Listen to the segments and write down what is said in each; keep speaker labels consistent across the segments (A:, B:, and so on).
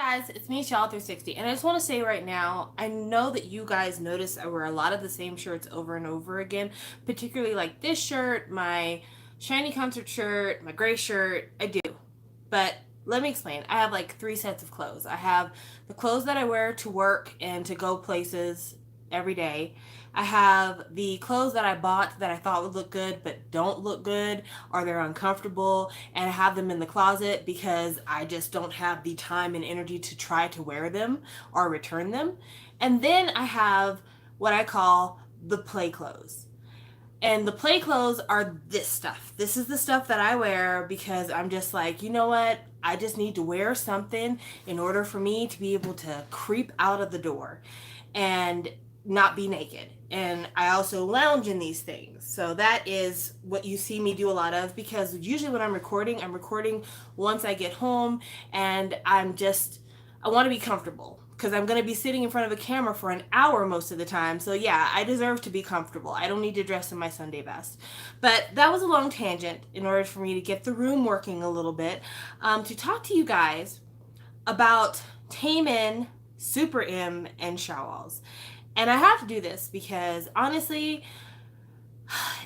A: Guys, it's me, Shawols360, and I just want to say right now, I know that you guys notice I wear a lot of the same shirts over and over again, particularly like this shirt, my shiny concert shirt, my gray shirt. I do. But let me explain. I have like three sets of clothes. I have the clothes that I wear to work and to go places every day. I have the clothes that I bought that I thought would look good but don't look good or they're uncomfortable, and I have them in the closet because I just don't have the time and energy to try to wear them or return them. And then I have what I call the play clothes. And the play clothes are this stuff. This is the stuff that I wear because I'm just like, you know what? I just need to wear something in order for me to be able to creep out of the door and not be naked. And I also lounge in these things. So that is what you see me do a lot of, because usually when I'm recording once I get home, and I want to be comfortable because I'm going to be sitting in front of a camera for an hour most of the time. So yeah, I deserve to be comfortable. I don't need to dress in my Sunday best. But that was a long tangent in order for me to get the room working a little bit, to talk to you guys about Taemin, SuperM, and Shawols. And I have to do this because honestly,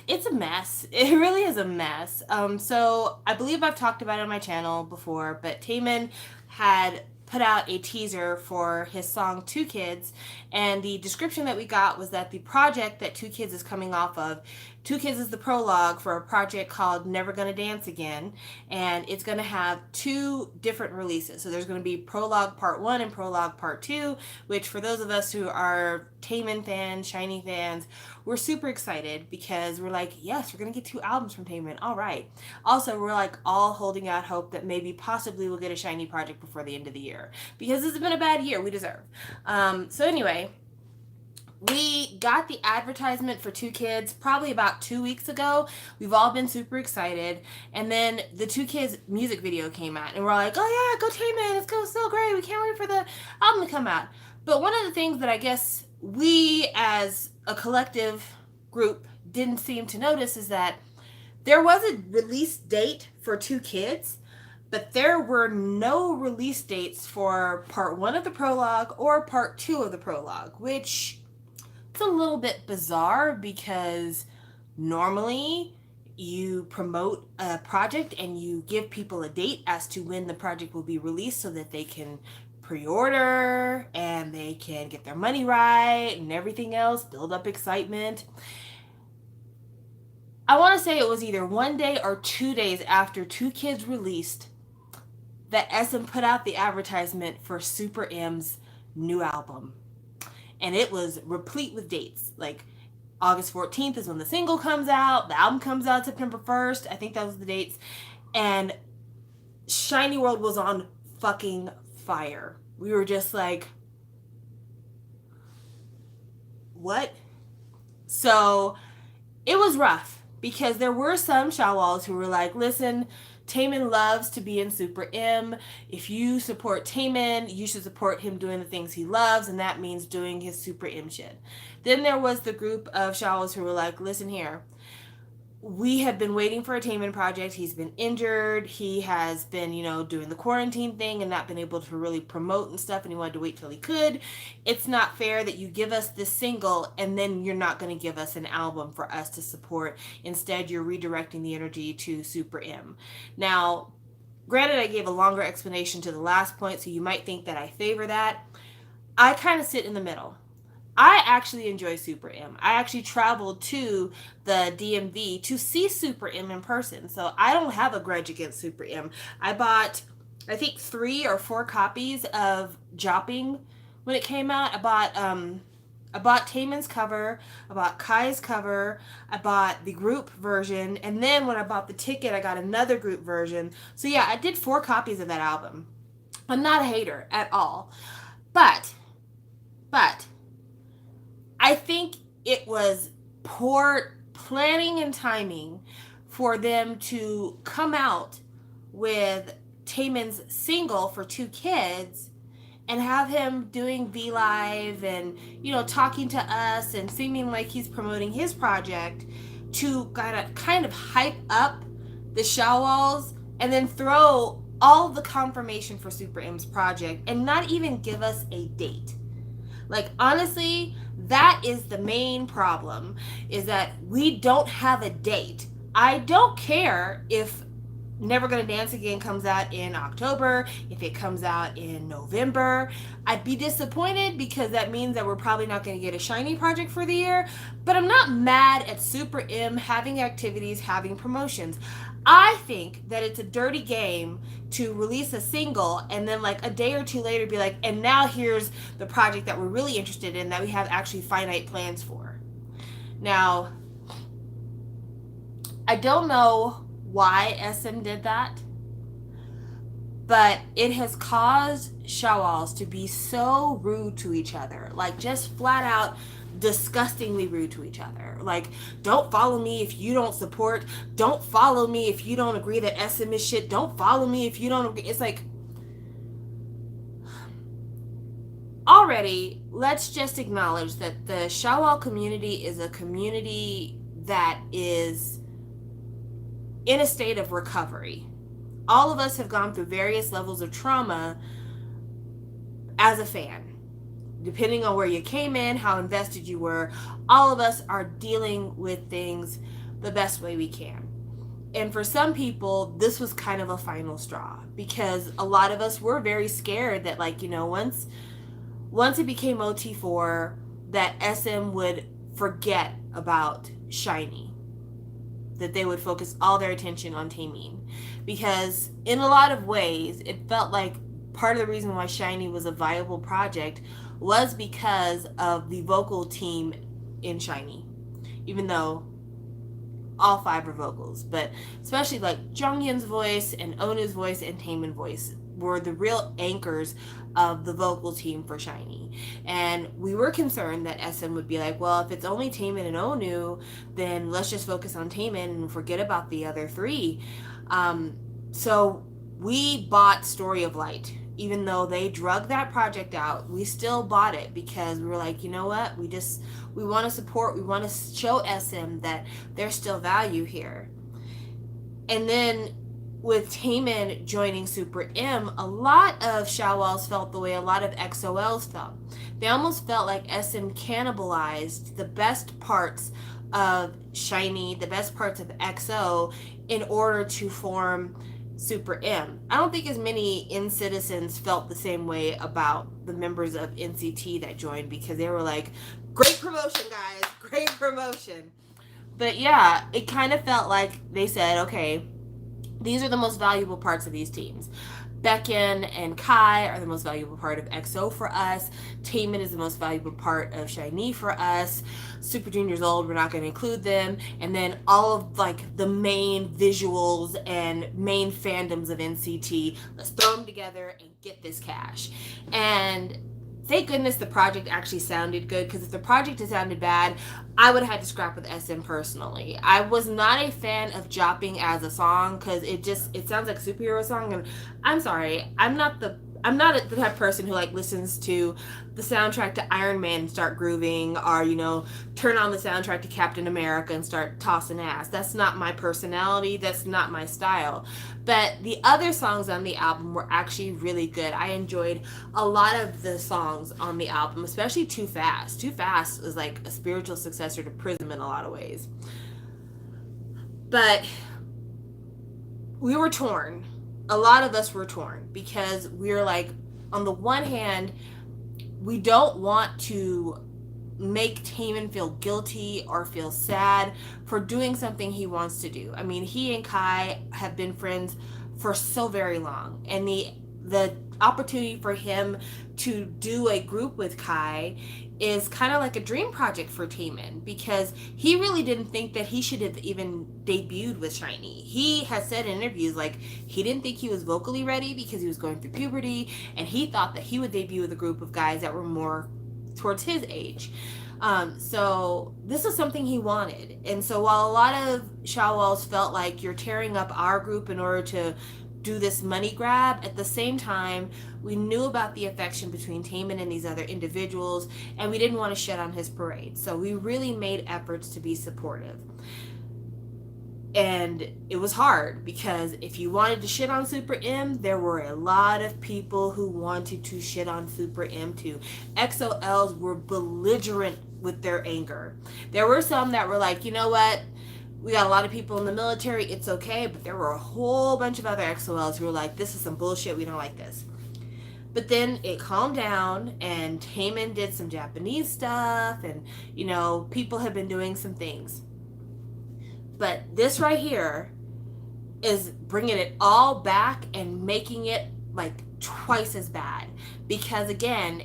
A: it's a mess. It really is a mess. So I believe I've talked about it on my channel before, but Taemin had put out a teaser for his song Two Kids, and the description that we got was that the project that Two Kids is coming off of, Two Kids is the prologue for a project called Never Gonna Dance Again, and it's going to have two different releases. So there's going to be prologue part 1 and prologue part 2, which for those of us who are Taemin fans, Shiny fans, we're super excited because we're like, yes, we're going to get 2 albums from Taemin. All right. Also, we're like all holding out hope that maybe possibly we'll get a Shiny project before the end of the year, because this has been a bad year. We deserve. So anyway, we got the advertisement for Two Kids probably about 2 weeks ago. We've all been super excited. And then the Two Kids music video came out, and we're like, oh yeah, go Taemin, it's going so great. We can't wait for the album to come out. But one of the things that I guess we as a collective group didn't seem to notice is that there was a release date for Two Kids, but there were no release dates for part 1 of the prologue or part 2 of the prologue, which it's a little bit bizarre because normally you promote a project and you give people a date as to when the project will be released so that they can pre-order and they can get their money right and everything else, build up excitement. I want to say it was either 1 day or 2 days after Two Kids released that SM put out the advertisement for SuperM's new album. And it was replete with dates. Like August 14th is when the single comes out. The album comes out September 1st. I think that was the dates. And Shiny World was on fucking fire. We were just like, what? So it was rough because there were some Shawols who were like, listen, Taemin loves to be in SuperM. If you support Taemin, you should support him doing the things he loves, and that means doing his SuperM shit. Then there was the group of Shawols who were like, listen here, we have been waiting for a Taemin project. He's been injured. He has been, doing the quarantine thing and not been able to really promote and stuff, and he wanted to wait till he could. It's not fair that you give us this single and then you're not going to give us an album for us to support. Instead, you're redirecting the energy to SuperM. Now, granted, I gave a longer explanation to the last point, so you might think that I favor that. I kind of sit in the middle. I actually enjoy SuperM. I actually traveled to the DMV to see SuperM in person. So I don't have a grudge against SuperM. I bought, I think, 3 or 4 copies of Jopping when it came out. I bought Taemin's cover, I bought Kai's cover, I bought the group version, and then when I bought the ticket, I got another group version. So yeah, I did 4 copies of that album. I'm not a hater at all. But I think it was poor planning and timing for them to come out with Taemin's single for Two Kids and have him doing V Live and, talking to us and seeming like he's promoting his project to kind of hype up the Shawols and then throw all the confirmation for SuperM's project and not even give us a date. Like, honestly, that is the main problem, is that we don't have a date. I don't care if Never Gonna Dance Again comes out in October, if it comes out in November. I'd be disappointed because that means that we're probably not going to get a SHINee project for the year, but I'm not mad at SuperM having activities, having promotions. I think that it's a dirty game to release a single and then like a day or two later be like, and now here's the project that we're really interested in that we have actually finite plans for. Now, I don't know why SM did that, but it has caused Shawols to be so rude to each other, like just flat out disgustingly rude to each other. Like, don't follow me if you don't support, don't follow me if you don't agree that SM is shit, don't follow me if you don't agree. It's like, already, let's just acknowledge that the Shawol community is a community that is in a state of recovery. All of us have gone through various levels of trauma as a fan. Depending on where you came in, how invested you were, all of us are dealing with things the best way we can. And for some people, this was kind of a final straw because a lot of us were very scared that, like, you know, once it became OT4, that SM would forget about SHINee, that they would focus all their attention on Taemin. Because in a lot of ways, it felt like part of the reason why SHINee was a viable project was because of the vocal team in SHINee. Even though all 5 are vocals, but especially like Jonghyun's voice and Onu's voice and Taemin's voice were the real anchors of the vocal team for SHINee. And we were concerned that SM would be like, well, if it's only Taemin and Onu, then let's just focus on Taemin and forget about the other 3. So we bought Story of Light. Even though they drug that project out, we still bought it because we were like, you know what? We want to support, we want to show SM that there's still value here. And then with Taemin joining SuperM, a lot of Shawols felt the way a lot of XOLs felt. They almost felt like SM cannibalized the best parts of SHINee, the best parts of XO, in order to form SuperM. I don't think as many N-citizens felt the same way about the members of NCT that joined because they were like, great promotion, guys, great promotion. But yeah, it kind of felt like they said, okay, these are the most valuable parts of these teams. Baekhyun and Kai are the most valuable part of EXO for us. Taemin is the most valuable part of SHINee for us. Super Junior's old, we're not going to include them. And then all of like the main visuals and main fandoms of NCT, let's throw them together and get this cash. And thank goodness the project actually sounded good, because if the project had sounded bad, I would have had to scrap with SM personally. I was not a fan of Jopping as a song because it sounds like a superhero song, and I'm sorry, I'm not the type of person who like listens to the soundtrack to Iron Man and start grooving, or, you know, turn on the soundtrack to Captain America and start tossing ass. That's not my personality. That's not my style. But the other songs on the album were actually really good. I enjoyed a lot of the songs on the album, especially Too Fast. Too Fast is like a spiritual successor to Prism in a lot of ways. But we were torn. A lot of us were torn because we were like, on the one hand, we don't want to make Taemin feel guilty or feel sad for doing something he wants to do. I mean, he and Kai have been friends for so very long, and the opportunity for him to do a group with Kai is kind of like a dream project for Taemin, because he really didn't think that he should have even debuted with SHINee. He has said in interviews like he didn't think he was vocally ready because he was going through puberty, and he thought that he would debut with a group of guys that were more towards his age. So this is something he wanted. And so while a lot of Shawols felt like you're tearing up our group in order to do this money grab, at the same time, we knew about the affection between Taemin and these other individuals, and we didn't want to shut on his parade. So we really made efforts to be supportive. And it was hard because if you wanted to shit on Super M, there were a lot of people who wanted to shit on Super M too. XOLs were belligerent with their anger. There were some that were like, you know what? We got a lot of people in the military, it's okay. But there were a whole bunch of other XOLs who were like, this is some bullshit, we don't like this. But then it calmed down, and Taemin did some Japanese stuff, and, you know, people have been doing some things. But this right here is bringing it all back and making it like twice as bad. Because again,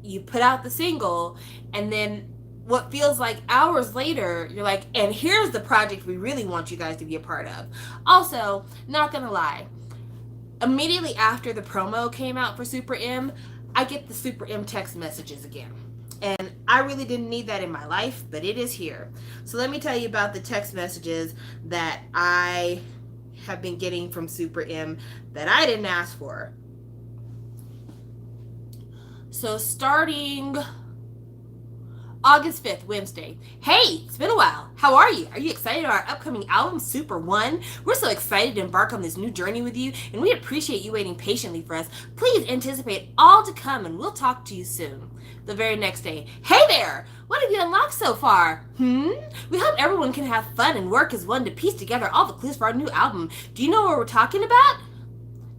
A: you put out the single, and then what feels like hours later, you're like, and here's the project we really want you guys to be a part of. Also, not gonna lie, immediately after the promo came out for Super M, I get the Super M text messages again. And I really didn't need that in my life, but it is here. So let me tell you about the text messages that I have been getting from Super M that I didn't ask for. So starting August 5th, Wednesday. Hey, it's been a while. How are you? Are you excited about our upcoming album, Super One? We're so excited to embark on this new journey with you, and we appreciate you waiting patiently for us. Please anticipate all to come, and we'll talk to you soon. The very next day. Hey there! What have you unlocked so far? We hope everyone can have fun and work as one to piece together all the clues for our new album. Do you know what we're talking about?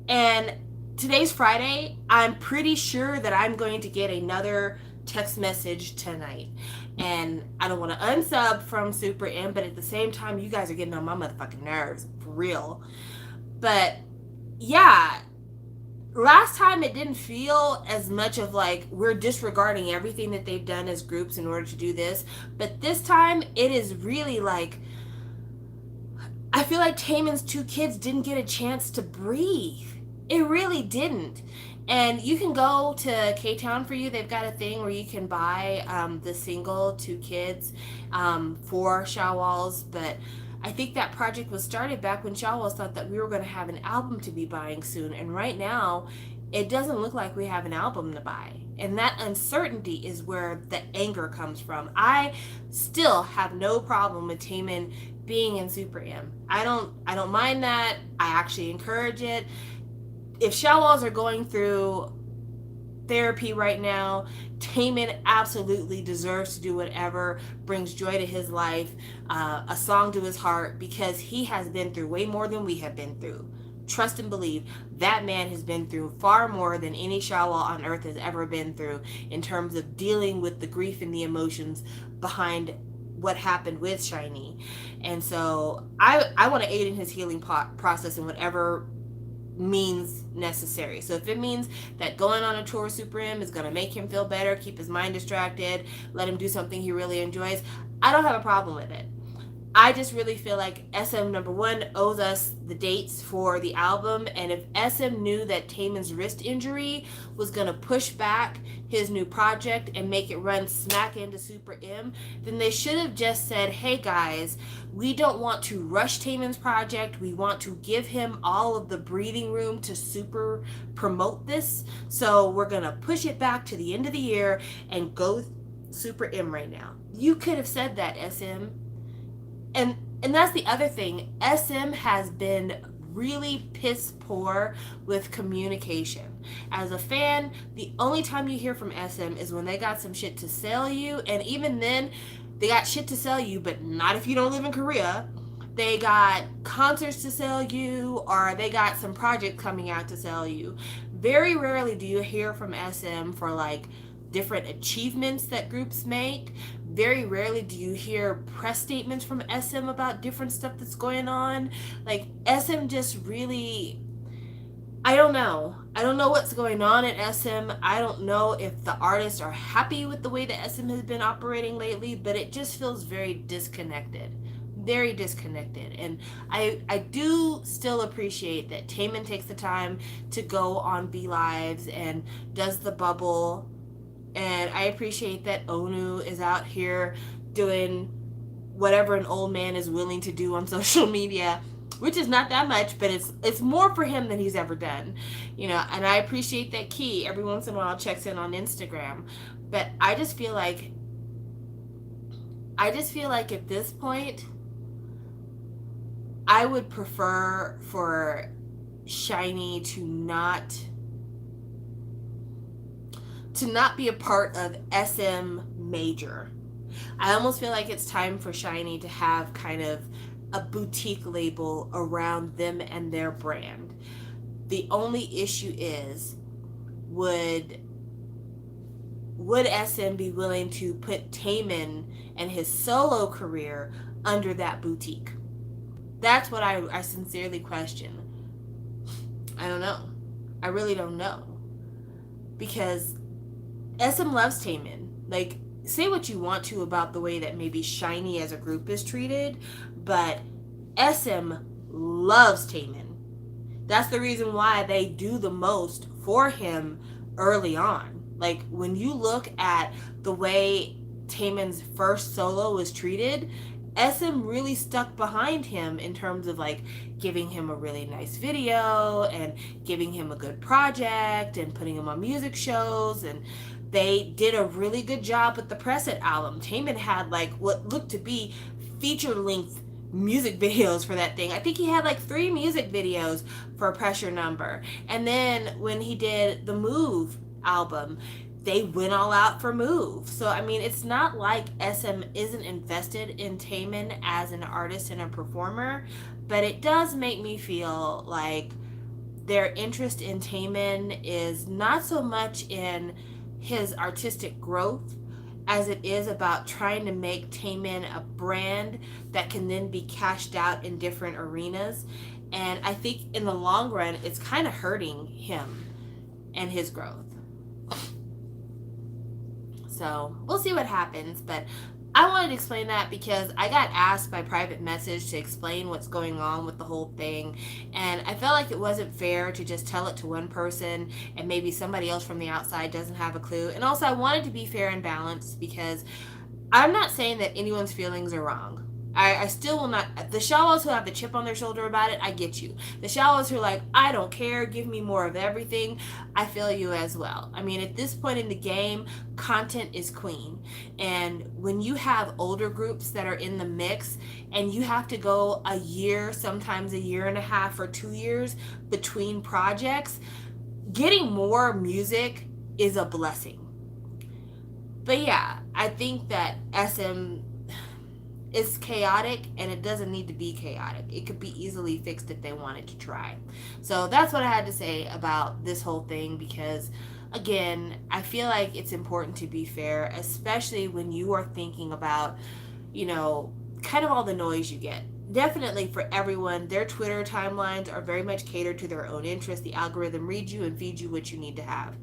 A: And today's Friday. I'm pretty sure that I'm going to get another text message tonight. And I don't want to unsub from Super M, but at the same time, you guys are getting on my motherfucking nerves. For real. But yeah, last time it didn't feel as much of like we're disregarding everything that they've done as groups in order to do this. But this time it is really like, I feel like Taemin's two kids didn't get a chance to breathe. It really didn't. And you can go to K-Town for You. They've got a thing where you can buy the single Two Kids for Shawols. But I think that project was started back when Shawols thought that we were going to have an album to be buying soon. And right now, it doesn't look like we have an album to buy. And that uncertainty is where the anger comes from. I still have no problem with Taemin being in Super M. I don't mind that. I actually encourage it. If Shawols are going through therapy right now, Taemin absolutely deserves to do whatever brings joy to his life, a song to his heart, because he has been through way more than we have been through. Trust and believe, that man has been through far more than any Shawol on earth has ever been through in terms of dealing with the grief and the emotions behind what happened with Shiny. And so I want to aid in his healing process in whatever means necessary. So if it means that going on a tour with Super M is going to make him feel better, keep his mind distracted, let him do something he really enjoys, I don't have a problem with it. I just really feel like SM number one owes us the dates for the album, and if SM knew that Taemin's wrist injury was going to push back his new project and make it run smack into Super M, then they should have just said, hey guys, we don't want to rush Taemin's project. We want to give him all of the breathing room to super promote this. So we're going to push it back to the end of the year and go Super M right now. You could have said that, SM. And that's the other thing. SM has been really piss poor with communication. As a fan, the only time you hear from SM is when they got some shit to sell you, and even then, they got shit to sell you, but not if you don't live in Korea. They got concerts to sell you, or they got some project coming out to sell you. Very rarely do you hear from SM for like different achievements that groups make. Very rarely do you hear press statements from SM about different stuff that's going on. Like, SM just really, I don't know. I don't know what's going on at SM. I don't know if the artists are happy with the way that SM has been operating lately, but it just feels very disconnected. Very disconnected. And I do still appreciate that Taemin takes the time to go on B Lives and does the bubble. And I appreciate that Onu is out here doing whatever an old man is willing to do on social media, which is not that much, but it's more for him than he's ever done, you know. And I appreciate that Key every once in a while checks in on Instagram. But I just feel like at this point, I would prefer for SHINee to not be a part of SM Major. I almost feel like it's time for SHINee to have kind of a boutique label around them and their brand. The only issue is, would SM be willing to put Taemin and his solo career under that boutique? That's what I sincerely question. I don't know. I really don't know. Because SM loves Taemin. Like, say what you want to about the way that maybe SHINee as a group is treated, but SM loves Taemin. That's the reason why they do the most for him early on. Like, when you look at the way Taemin's first solo was treated, SM really stuck behind him in terms of like giving him a really nice video and giving him a good project and putting him on music shows, and they did a really good job with the Press It album. Taemin had like what looked to be feature-length music videos for that thing. I think he had like 3 music videos for Pressure Number. And then when he did the Move album, they went all out for Move. So I mean, it's not like SM isn't invested in Taemin as an artist and a performer, but it does make me feel like their interest in Taemin is not so much in his artistic growth as it is about trying to make Taemin a brand that can then be cashed out in different arenas. And I think in the long run, it's kind of hurting him and his growth. So we'll see what happens, but I wanted to explain that because I got asked by private message to explain what's going on with the whole thing, and I felt like it wasn't fair to just tell it to one person and maybe somebody else from the outside doesn't have a clue. And also I wanted to be fair and balanced because I'm not saying that anyone's feelings are wrong. I still will not. The Shawols who have the chip on their shoulder about it, I get you. The Shawols who are like, I don't care, give me more of everything, I feel you as well. I mean, at this point in the game, content is queen. And when you have older groups that are in the mix and you have to go a year, sometimes a year and a half or 2 years between projects, getting more music is a blessing. But yeah, I think that SM is chaotic, and it doesn't need to be chaotic. It could be easily fixed if they wanted to try. So that's what I had to say about this whole thing, because again, I feel like it's important to be fair, especially when you are thinking about, kind of all the noise you get. Definitely for everyone, their Twitter timelines are very much catered to their own interests. The algorithm reads you and feeds you what you need to have.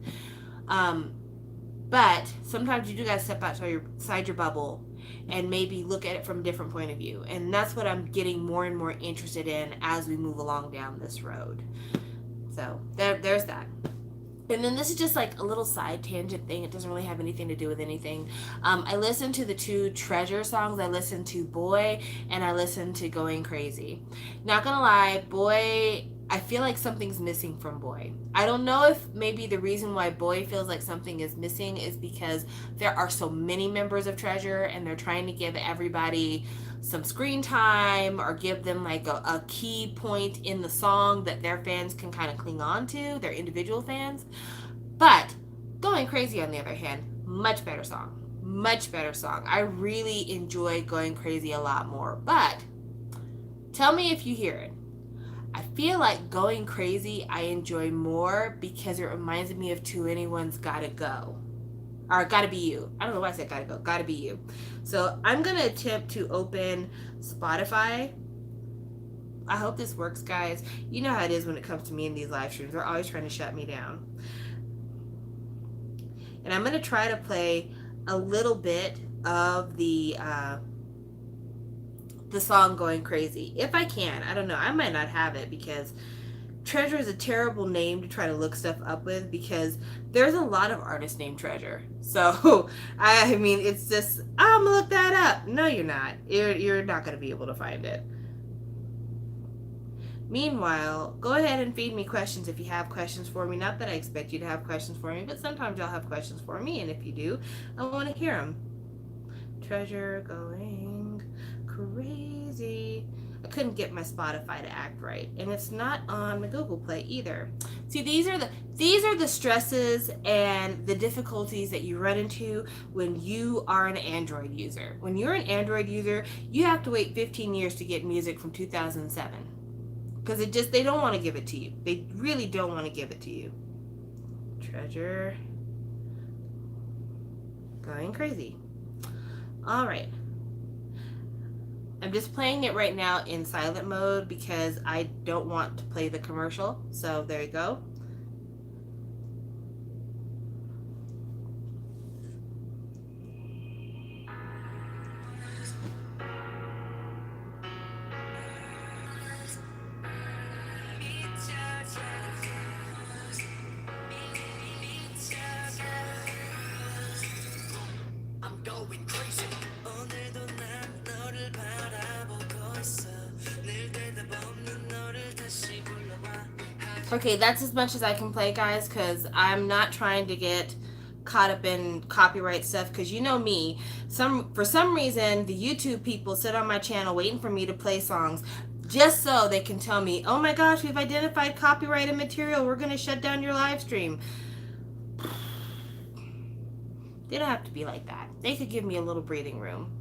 A: But sometimes you do got to step outside your bubble and maybe look at it from a different point of view. And that's what I'm getting more and more interested in as we move along down this road. So there's that. And then this is just like a little side tangent thing. It doesn't really have anything to do with anything. I listened to the 2 Treasure songs. I listened to Boy and I listened to Going Crazy. Not gonna lie, Boy, I feel like something's missing from Boy. I don't know if maybe the reason why Boy feels like something is missing is because there are so many members of Treasure and they're trying to give everybody some screen time or give them like a key point in the song that their fans can kind of cling on to, their individual fans. But Going Crazy, on the other hand, much better song. Much better song. I really enjoy Going Crazy a lot more. But tell me if you hear it. I feel like Going Crazy I enjoy more because it reminds me of To Anyone's Gotta Go. Or Gotta Be You. I don't know why I said Gotta Go. Gotta Be You. So I'm going to attempt to open Spotify. I hope this works, guys. You know how it is when it comes to me in these live streams. They're always trying to shut me down. And I'm going to try to play a little bit of the song Going Crazy. If I can. I don't know. I might not have it because Treasure is a terrible name to try to look stuff up with because there's a lot of artists named Treasure. So, I mean, it's just, I'm going to look that up. No, you're not. You're not going to be able to find it. Meanwhile, go ahead and feed me questions if you have questions for me. Not that I expect you to have questions for me, but sometimes y'all have questions for me, and if you do, I want to hear them. Treasure Going Crazy. I couldn't get my Spotify to act right, and it's not on my Google Play either. See, these are the stresses and the difficulties that you run into when you are an Android user. When you're an Android user, you have to wait 15 years to get music from 2007 because they don't want to give it to you. They really don't want to give it to you. Treasure. Going crazy. All right. I'm just playing it right now in silent mode because I don't want to play the commercial. So there you go. Okay, that's as much as I can play, guys, because I'm not trying to get caught up in copyright stuff, because you know me. For some reason, the YouTube people sit on my channel waiting for me to play songs just so they can tell me, oh my gosh, we've identified copyrighted material. We're going to shut down your live stream. They don't have to be like that. They could give me a little breathing room.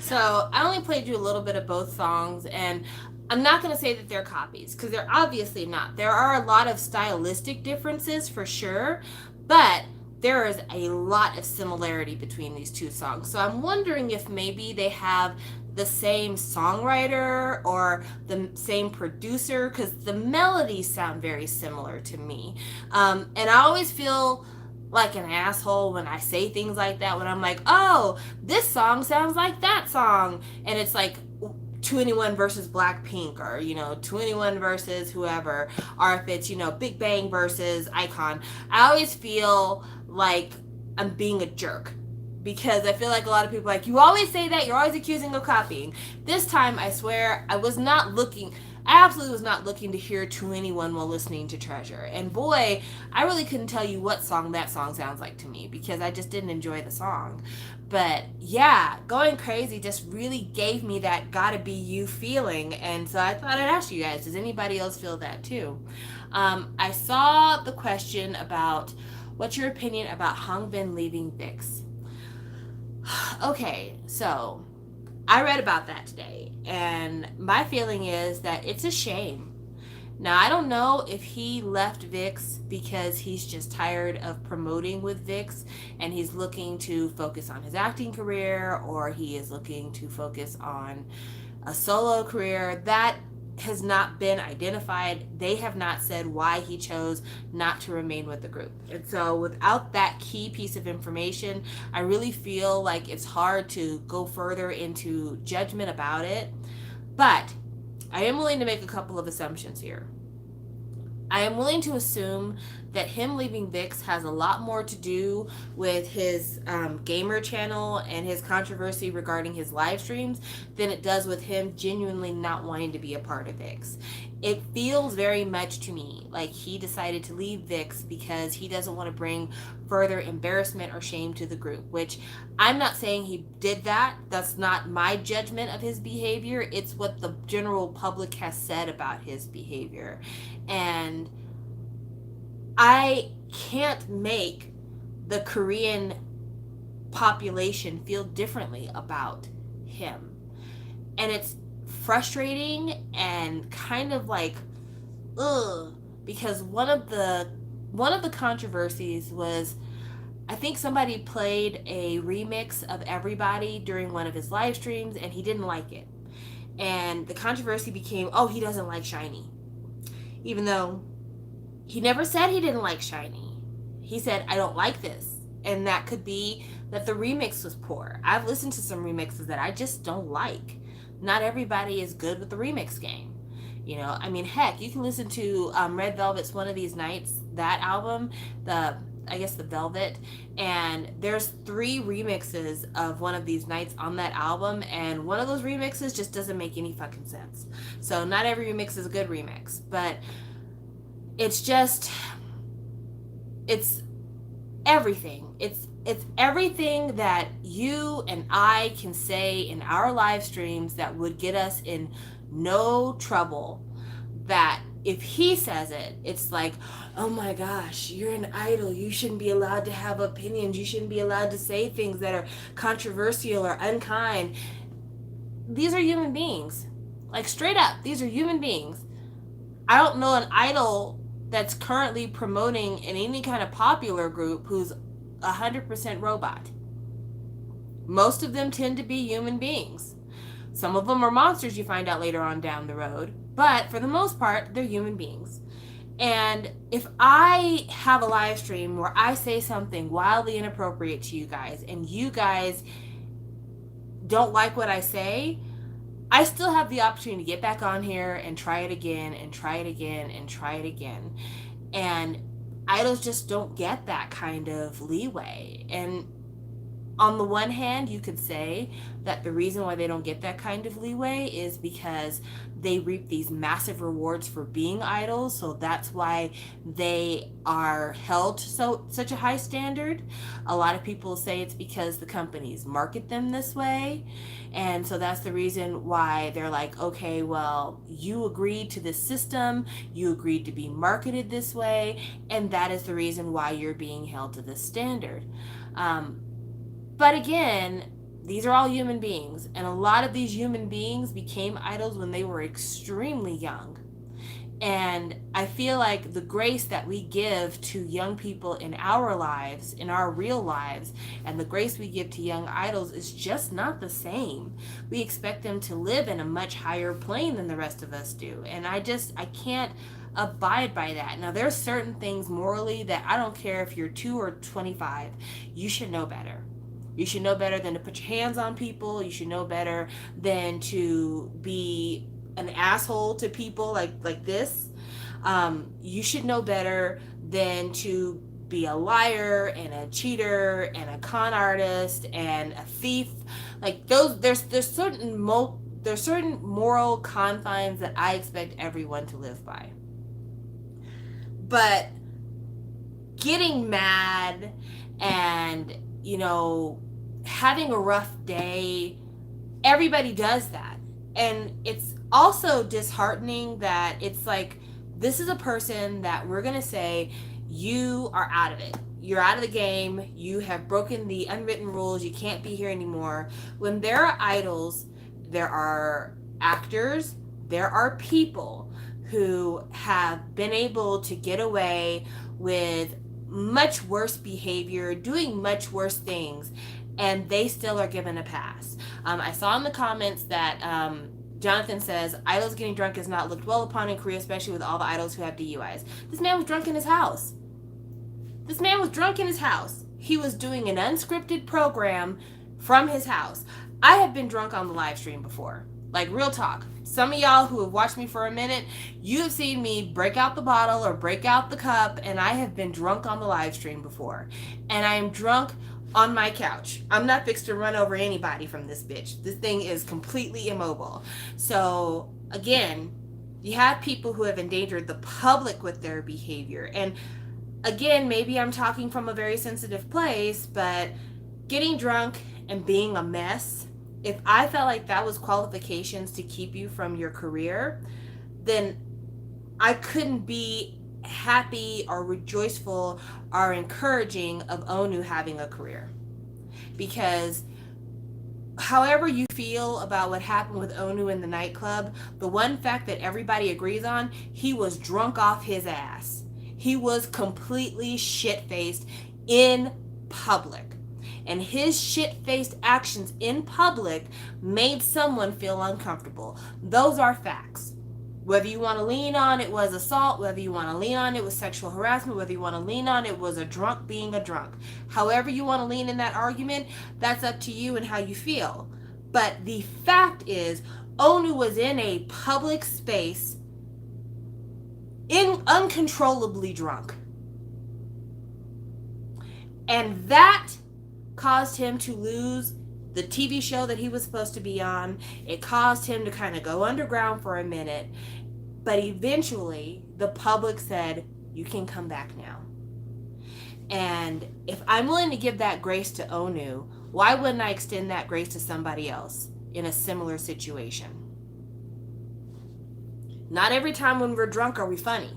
A: So I only played you a little bit of both songs, and I'm not going to say that they're copies, because they're obviously not. There are a lot of stylistic differences for sure, but there is a lot of similarity between these two songs. So I'm wondering if maybe they have the same songwriter or the same producer, because the melodies sound very similar to me. And I always feel like an asshole when I say things like that, when I'm like, oh, this song sounds like that song, and it's like 2NE1 versus Blackpink, or 2NE1 versus whoever, or if it's Big Bang versus Icon. I always feel like I'm being a jerk, because I feel like a lot of people are like, you always say that, you're always accusing of copying. This time, I swear, I absolutely was not looking to hear 2NE1 while listening to Treasure. And boy, I really couldn't tell you what song that song sounds like to me, because I just didn't enjoy the song. But yeah, Going Crazy just really gave me that gotta be you feeling. And so I thought I'd ask you guys, does anybody else feel that too? I saw the question about what's your opinion about Hangbin leaving VIXX? Okay, so I read about that today, and my feeling is that it's a shame. Now, I don't know if he left VIXX because he's just tired of promoting with VIXX and he's looking to focus on his acting career, or he is looking to focus on a solo career. That has not been identified. They have not said why he chose not to remain with the group. And so without that key piece of information, I really feel like it's hard to go further into judgment about it. But I am willing to make a couple of assumptions here. I am willing to assume that him leaving VIXX has a lot more to do with his gamer channel and his controversy regarding his live streams than it does with him genuinely not wanting to be a part of VIXX. It feels very much to me like he decided to leave VIXX because he doesn't want to bring further embarrassment or shame to the group, which I'm not saying he did that. That's not my judgment of his behavior. It's what the general public has said about his behavior. And I can't make the Korean population feel differently about him. And it's frustrating and kind of like, ugh, because one of the controversies was, I think somebody played a remix of Everybody during one of his live streams and he didn't like it. And the controversy became, oh, he doesn't like SHINee. Even though he never said he didn't like SHINee. He said, I don't like this. And that could be that the remix was poor. I've listened to some remixes that I just don't like. Not everybody is good with the remix game. I mean, heck, you can listen to Red Velvet's One of These Nights, that album, the Velvet, and there's 3 remixes of One of These Nights on that album, and one of those remixes just doesn't make any fucking sense. So not every remix is a good remix, but it's just, it's everything. It's everything that you and I can say in our live streams that would get us in no trouble. That if he says it, it's like, oh my gosh, you're an idol. You shouldn't be allowed to have opinions. You shouldn't be allowed to say things that are controversial or unkind. These are human beings. Like, straight up, these are human beings. I don't know an idol that's currently promoting in any kind of popular group who's 100% robot. Most of them tend to be human beings. Some of them are monsters, you find out later on down the road, but for the most part, they're human beings. And if I have a live stream where I say something wildly inappropriate to you guys, and you guys don't like what I say, I still have the opportunity to get back on here and try it again and try it again and try it again. And idols just don't get that kind of leeway. And on the one hand, you could say that the reason why they don't get that kind of leeway is because they reap these massive rewards for being idols, so that's why they are held to such a high standard. A lot of people say it's because the companies market them this way, and so that's the reason why they're like, okay, well, you agreed to this system, you agreed to be marketed this way, and that is the reason why you're being held to this standard. But again, these are all human beings, and a lot of these human beings became idols when they were extremely young. And I feel like the grace that we give to young people in our lives, in our real lives, and the grace we give to young idols is just not the same. We expect them to live in a much higher plane than the rest of us do. And I can't abide by that. Now, there's certain things morally that I don't care if you're 2 or 25, you should know better. You should know better than to put your hands on people. You should know better than to be an asshole to people like this. You should know better than to be a liar and a cheater and a con artist and a thief. Like those, there's certain moral confines that I expect everyone to live by. But getting mad and having a rough day, everybody does that. And it's also disheartening that it's like, this is a person that we're going to say, you are out of it. You're out of the game. You have broken the unwritten rules. You can't be here anymore. When there are idols, there are actors, there are people who have been able to get away with much worse behavior, doing much worse things, and they still are given a pass. I saw in the comments that Jonathan says, idols getting drunk is not looked well upon in Korea, especially with all the idols who have DUIs. This man was drunk in his house. He was doing an unscripted program from his house. I have been drunk on the live stream before. Like, real talk. Some of y'all who have watched me for a minute, you have seen me break out the bottle or break out the cup, and I have been drunk on the live stream before. And I am drunk on my couch. I'm not fixed to run over anybody from this bitch. This thing is completely immobile. So, again, you have people who have endangered the public with their behavior. And again, maybe I'm talking from a very sensitive place, but getting drunk and being a mess, if I felt like that was qualifications to keep you from your career, then I couldn't be happy or rejoiceful or encouraging of Onu having a career. Because however you feel about what happened with Onu in the nightclub, the one fact that everybody agrees on, he was drunk off his ass. He was completely shit-faced in public. And his shit-faced actions in public made someone feel uncomfortable. Those are facts. Whether you want to lean on it was assault, whether you want to lean on it was sexual harassment, whether you want to lean on it was a drunk being a drunk. However you want to lean in that argument, that's up to you and how you feel. But the fact is, Onu was in a public space uncontrollably drunk. And that caused him to lose the TV show that he was supposed to be on. It caused him to kind of go underground for a minute. But eventually, the public said, you can come back now. And if I'm willing to give that grace to Onu, why wouldn't I extend that grace to somebody else in a similar situation? Not every time when we're drunk are we funny.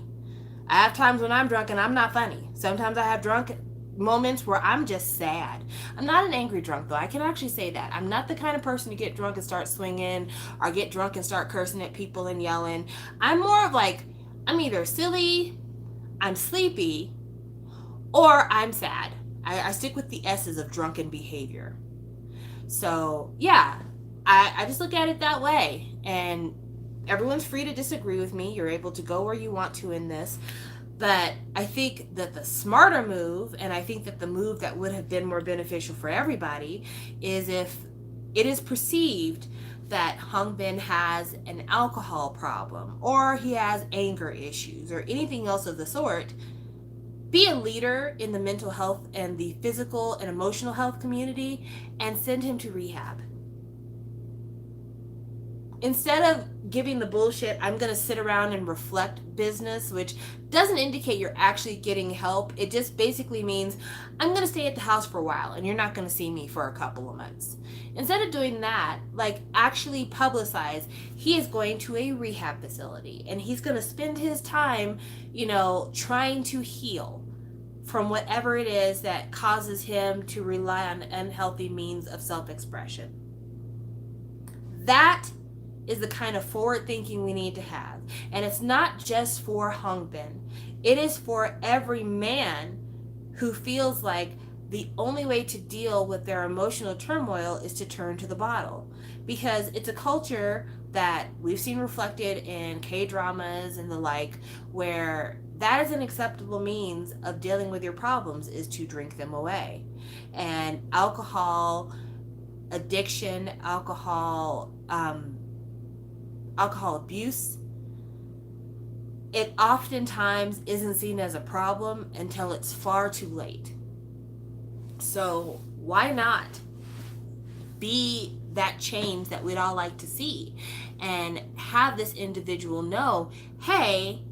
A: I have times when I'm drunk and I'm not funny. Sometimes I have drunk moments where I'm just sad. I'm not an angry drunk, though. I can actually say that. I'm not the kind of person to get drunk and start swinging or get drunk and start cursing at people and yelling. I'm more of like, I'm either silly, I'm sleepy, or I'm sad. I stick with the S's of drunken behavior. So, yeah, I just look at it that way. And everyone's free to disagree with me. You're able to go where you want to in this. But I think that the smarter move, and I think that the move that would have been more beneficial for everybody, is if it is perceived that Hangbin has an alcohol problem or he has anger issues or anything else of the sort, be a leader in the mental health and the physical and emotional health community and send him to rehab. Instead of giving the bullshit, I'm going to sit around and reflect business, which doesn't indicate you're actually getting help. It just basically means I'm going to stay at the house for a while and you're not going to see me for a couple of months. Instead of doing that, like actually publicize, he is going to a rehab facility and he's going to spend his time, trying to heal from whatever it is that causes him to rely on unhealthy means of self-expression. That is the kind of forward thinking we need to have. And it's not just for Hangbin. It is for every man who feels like the only way to deal with their emotional turmoil is to turn to the bottle. Because it's a culture that we've seen reflected in K-dramas and the like, where that is an acceptable means of dealing with your problems is to drink them away. And alcohol addiction, alcohol abuse, it oftentimes isn't seen as a problem until it's far too late. So why not be that change that we'd all like to see and have this individual know, hey,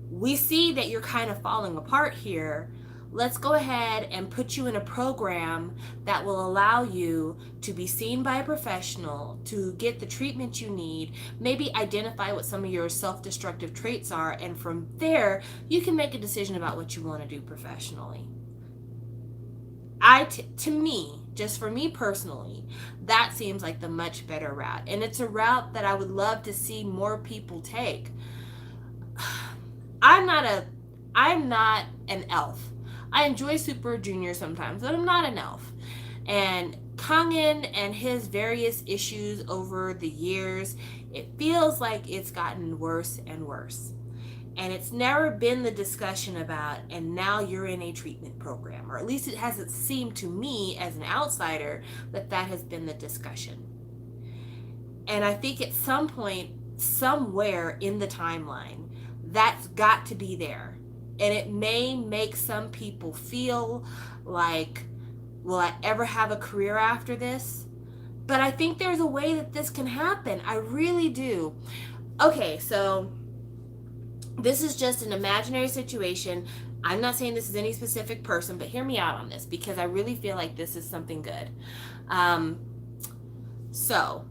A: we see that you're kind of falling apart here. Let's go ahead and put you in a program that will allow you to be seen by a professional, to get the treatment you need, maybe identify what some of your self-destructive traits are, and from there, you can make a decision about what you want to do professionally. To me, just for me personally, that seems like the much better route. And it's a route that I would love to see more people take. I'm not an elf. I enjoy Super Junior sometimes, but I'm not an elf. And Kangin and his various issues over the years, it feels like it's gotten worse and worse. And it's never been the discussion about, and now you're in a treatment program. Or at least it hasn't seemed to me as an outsider that has been the discussion. And I think at some point, somewhere in the timeline, that's got to be there. And it may make some people feel like, will I ever have a career after this? But I think there's a way that this can happen. I really do. Okay, so this is just an imaginary situation. I'm not saying this is any specific person, but hear me out on this because I really feel like this is something good. So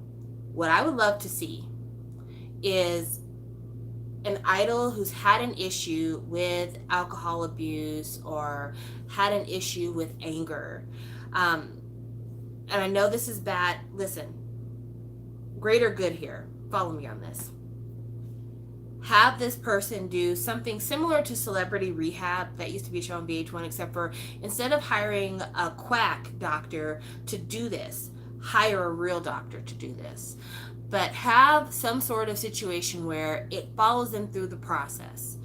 A: what I would love to see is an idol who's had an issue with alcohol abuse or had an issue with anger. And I know this is bad. Listen, greater good here. Follow me on this. Have this person do something similar to Celebrity Rehab that used to be shown on VH1, except for instead of hiring a quack doctor to do this, hire a real doctor to do this. But have some sort of situation where it follows them through the process.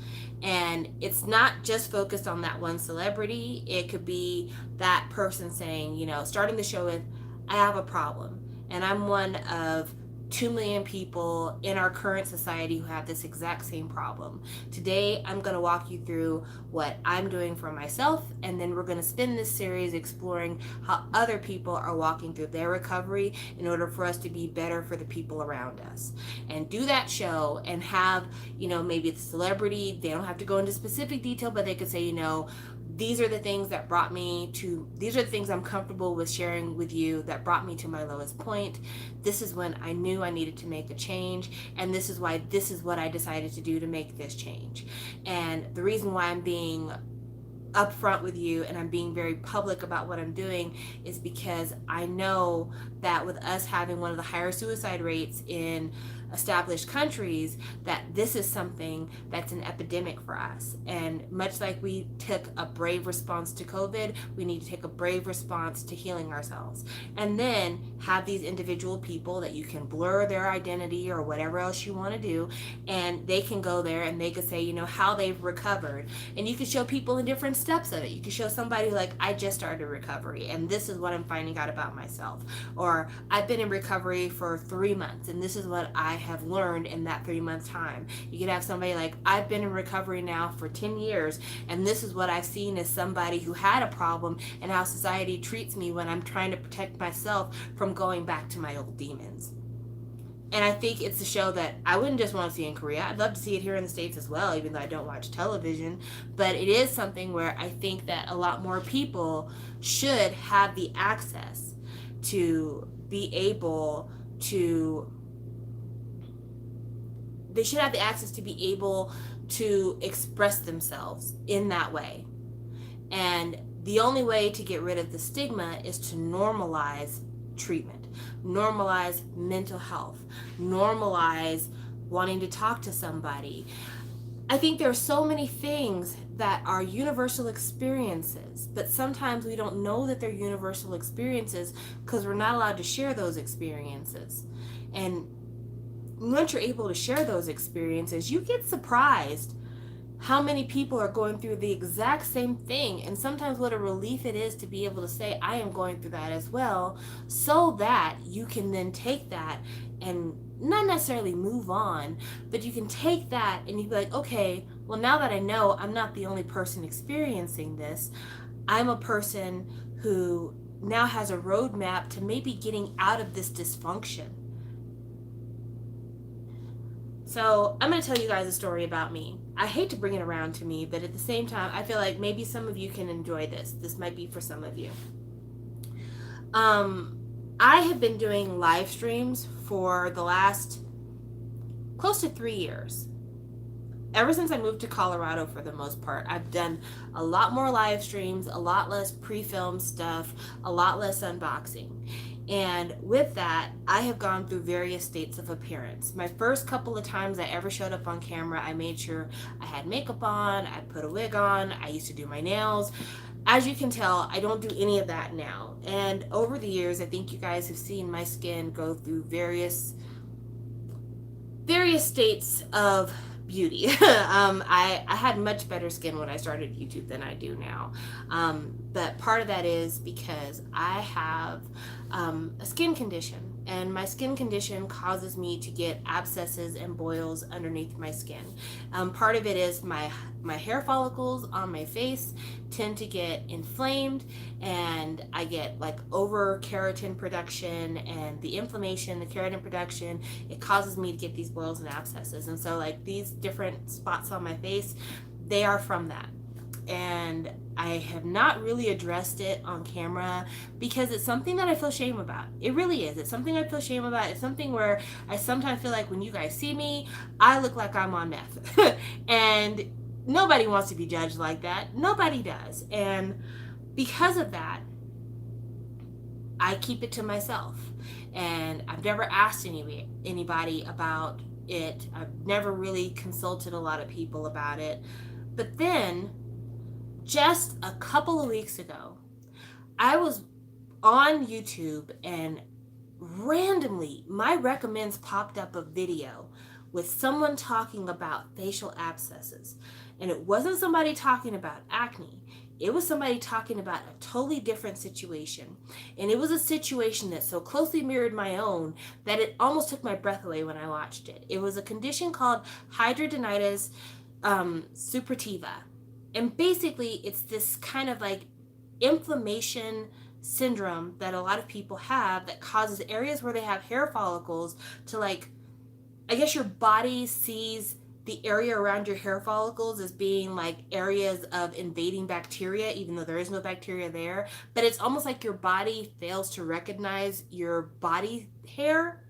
A: And it's not just focused on that one celebrity. It could be that person saying, starting the show with, I have a problem. And I'm one of 2 million people in our current society who have this exact same problem. Today, I'm going to walk you through what I'm doing for myself, and then we're going to spend this series exploring how other people are walking through their recovery in order for us to be better for the people around us. And do that show and have, maybe the celebrity, they don't have to go into specific detail, but they could say, these are the things that brought me to, these are the things I'm comfortable with sharing with you that brought me to my lowest point. This is when I knew I needed to make a change, and this is why this is what I decided to do to make this change. And the reason why I'm being upfront with you and I'm being very public about what I'm doing is because I know that with us having one of the higher suicide rates in established countries, that this is something that's an epidemic for us. And much like we took a brave response to COVID, we need to take a brave response to healing ourselves. And then have these individual people that you can blur their identity or whatever else you want to do, and they can go there and they could say, how they've recovered. And you can show people in different steps of it. You can show somebody like, I just started recovery and this is what I'm finding out about myself. Or I've been in recovery for 3 months and this is what I have learned in that 3 month time. You could have somebody like, I've been in recovery now for 10 years and this is what I've seen as somebody who had a problem and how society treats me when I'm trying to protect myself from going back to my old demons. And I think it's a show that I wouldn't just want to see in Korea. I'd love to see it here in the States as well, even though I don't watch television. But it is something where I think that a lot more people should have the access to be able to, they should have the access to be able to express themselves in that way. And the only way to get rid of the stigma is to normalize treatment, normalize mental health, normalize wanting to talk to somebody. I think there are so many things that are universal experiences, but sometimes we don't know that they're universal experiences because we're not allowed to share those experiences. And once you're able to share those experiences, you get surprised how many people are going through the exact same thing, and sometimes what a relief it is to be able to say, I am going through that as well, so that you can then take that and not necessarily move on, but you can take that and you be like, okay, well, now that I know I'm not the only person experiencing this, I'm a person who now has a roadmap to maybe getting out of this dysfunction. So I'm going to tell you guys a story about me. I hate to bring it around to me, but at the same time, I feel like maybe some of you can enjoy this. This might be for some of you. I have been doing live streams for the last close to 3 years. Ever since I moved to Colorado, for the most part, I've done a lot more live streams, a lot less pre-filmed stuff, a lot less unboxing. And with that, I have gone through various states of appearance. My first couple of times I ever showed up on camera, I made sure I had makeup on, I put a wig on, I used to do my nails. As you can tell, I don't do any of that now. And over the years, I think you guys have seen my skin go through various states of beauty. I had much better skin when I started YouTube than I do now. But part of that is because I have a skin condition, and my skin condition causes me to get abscesses and boils underneath my skin. Part of it is my hair follicles on my face tend to get inflamed, and I get like over keratin production, and the inflammation, the keratin production, it causes me to get these boils and abscesses. And so like these different spots on my face, they are from that. And I have not really addressed it on camera because it's something that I feel shame about. It really is. It's something I feel shame about. It's something where I sometimes feel like when you guys see me, I look like I'm on meth. And nobody wants to be judged like that. Nobody does. And because of that, I keep it to myself. And I've never asked anybody about it. I've never really consulted a lot of people about it. But then, just a couple of weeks ago, I was on YouTube and randomly my recommends popped up a video with someone talking about facial abscesses. And it wasn't somebody talking about acne. it was somebody talking about a totally different situation. And it was a situation that so closely mirrored my own that it almost took my breath away when I watched it. It was a condition called hidradenitis suppurativa. And basically, it's this kind of like inflammation syndrome that a lot of people have that causes areas where they have hair follicles to, like, I guess your body sees the area around your hair follicles as being like areas of invading bacteria, even though there is no bacteria there. But it's almost like your body fails to recognize your body hair,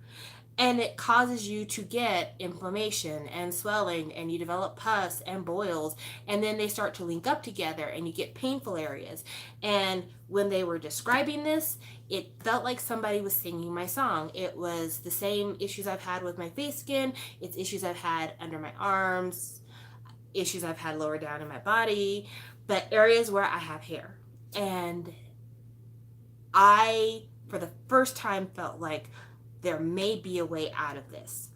A: and it causes you to get inflammation and swelling, and you develop pus and boils, and then they start to link up together and you get painful areas. And when they were describing this, it felt like somebody was singing my song. It was the same issues I've had with my face skin. It's issues I've had under my arms, issues I've had lower down in my body, but areas where I have hair. And I, for the first time, felt like there may be a way out of this.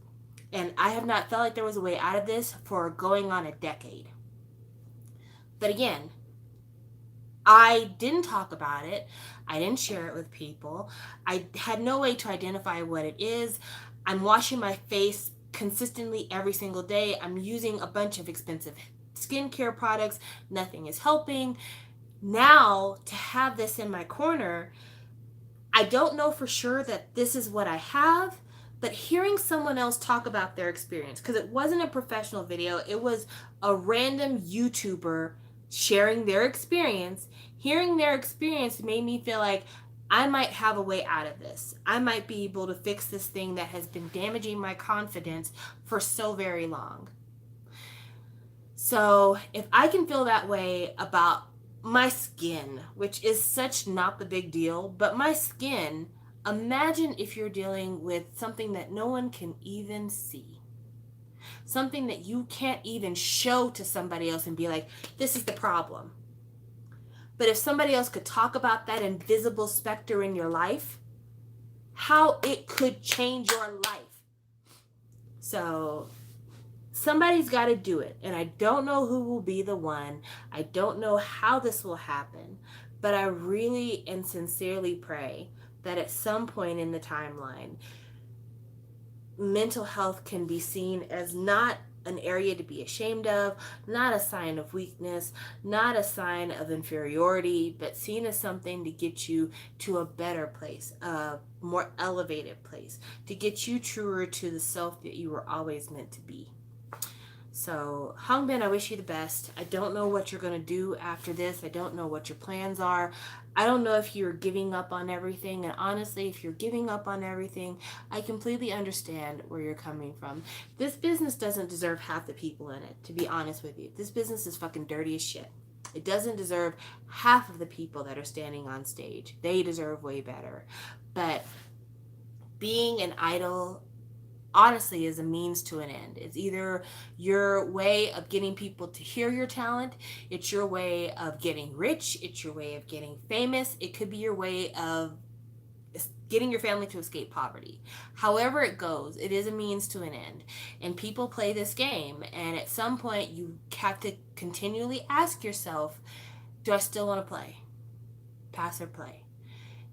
A: And I have not felt like there was a way out of this for going on a decade. But again, I didn't talk about it. I didn't share it with people. I had no way to identify what it is. I'm washing my face consistently every single day. I'm using a bunch of expensive skincare products. Nothing is helping. Now, to have this in my corner, I don't know for sure that this is what I have, but hearing someone else talk about their experience, because it wasn't a professional video, it was a random YouTuber sharing their experience. Hearing their experience made me feel like I might have a way out of this. I might be able to fix this thing that has been damaging my confidence for so very long. So if I can feel that way about my skin, which is such not the big deal, but my skin, imagine if you're dealing with something that no one can even see. Something that you can't even show to somebody else and be like, this is the problem. But if somebody else could talk about that invisible specter in your life, how it could change your life. So somebody's got to do it. And I don't know who will be the one. I don't know how this will happen. But I really and sincerely pray that at some point in the timeline, mental health can be seen as not an area to be ashamed of, not a sign of weakness, not a sign of inferiority, but seen as something to get you to a better place, a more elevated place, to get you truer to the self that you were always meant to be. So, Hongbin, I wish you the best. I don't know what you're going to do after this. I don't know what your plans are. I don't know if you're giving up on everything. And honestly, if you're giving up on everything, I completely understand where you're coming from. This business doesn't deserve half the people in it, to be honest with you. This business is fucking dirty as shit. It doesn't deserve half of the people that are standing on stage. They deserve way better. But being an idol, honestly, is a means to an end. It's either your way of getting people to hear your talent, it's your way of getting rich, it's your way of getting famous, it could be your way of getting your family to escape poverty. However it goes, it is a means to an end. And people play this game, and at some point you have to continually ask yourself, do I still want to play? Pass or play?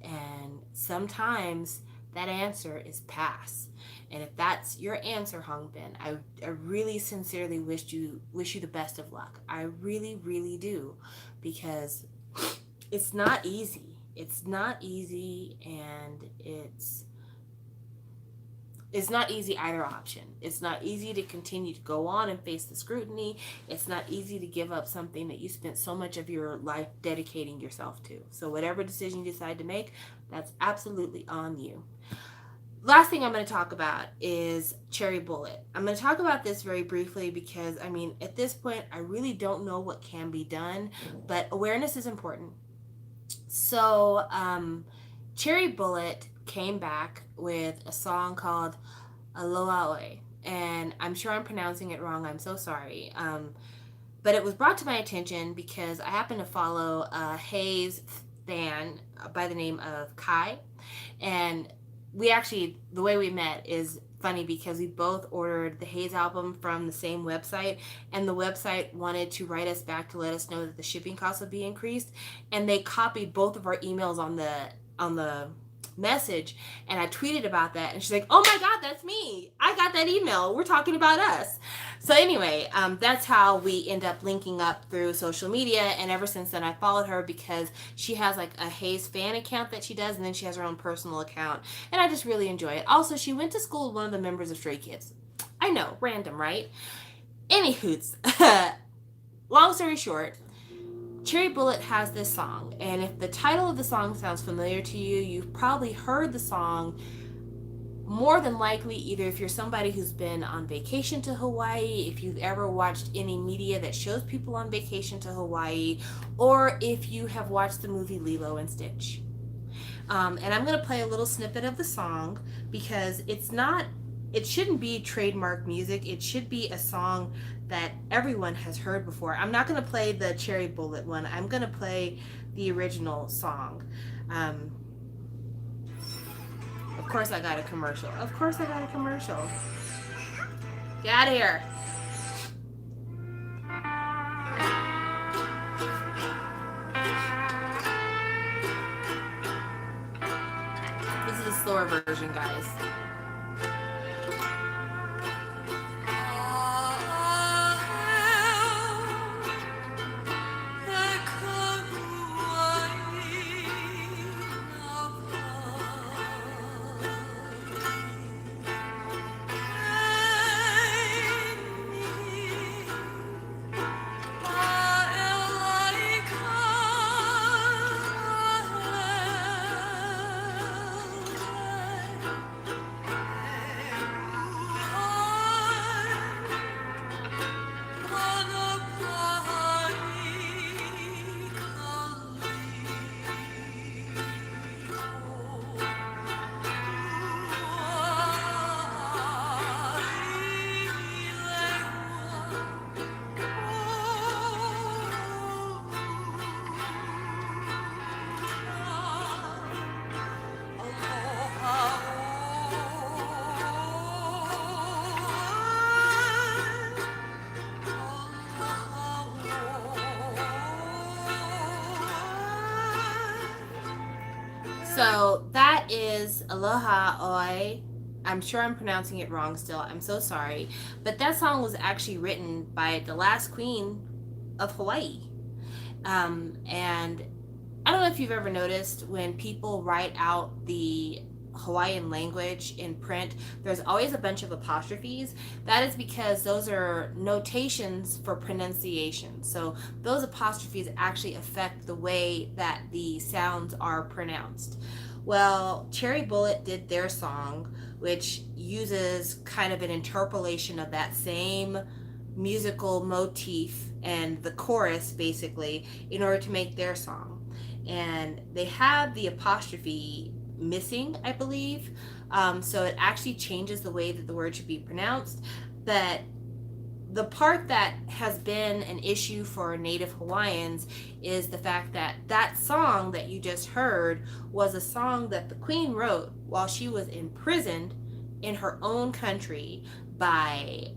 A: And sometimes that answer is pass. And if that's your answer, Hongbin, I really sincerely wish you the best of luck. I really, really do. Because it's not easy. It's not easy, and it's not easy either option. It's not easy to continue to go on and face the scrutiny. It's not easy to give up something that you spent so much of your life dedicating yourself to. So whatever decision you decide to make, that's absolutely on you. Last thing I'm going to talk about is Cherry Bullet. I'm going to talk about this very briefly because, I mean, at this point, I really don't know what can be done, but awareness is important. So, Cherry Bullet came back with a song called Aloha Oe, and I'm sure I'm pronouncing it wrong. I'm so sorry. But it was brought to my attention because I happen to follow a Hayes fan by the name of Kai, and we actually, the way we met is funny because we both ordered the Hayes album from the same website, and the website wanted to write us back to let us know that the shipping costs would be increased, and they copied both of our emails on the message, and I tweeted about that, and she's like, "Oh my God, that's me! I got that email. We're talking about us." So anyway, that's how we end up linking up through social media, and ever since then, I followed her because she has like a Hayes fan account that she does, and then she has her own personal account, and I just really enjoy it. Also, she went to school with one of the members of Stray Kids. I know, random, right? Anywhoots, long story short, Cherry Bullet has this song, and if the title of the song sounds familiar to you, you've probably heard the song more than likely, either if you're somebody who's been on vacation to Hawaii, if you've ever watched any media that shows people on vacation to Hawaii, or if you have watched the movie Lilo and Stitch. And I'm going to play a little snippet of the song because it shouldn't be trademark music. It should be a song that everyone has heard before. I'm not going to play the Cherry Bullet one. I'm going to play the original song. Of course I got a commercial. Of course I got a commercial. Get out of here. This is a slower version, guys. So that is Aloha Oi. I'm sure I'm pronouncing it wrong still. I'm so sorry. But that song was actually written by the last queen of Hawaii. And I don't know if you've ever noticed when people write out the Hawaiian language in print, there's always a bunch of apostrophes. That is because those are notations for pronunciation. So those apostrophes actually affect the way that the sounds are pronounced. Well, Cherry Bullet did their song, which uses kind of an interpolation of that same musical motif and the chorus basically in order to make their song. And they have the apostrophe missing, I believe. So it actually changes the way that the word should be pronounced. But the part that has been an issue for Native Hawaiians is the fact that that song that you just heard was a song that the Queen wrote while she was imprisoned in her own country by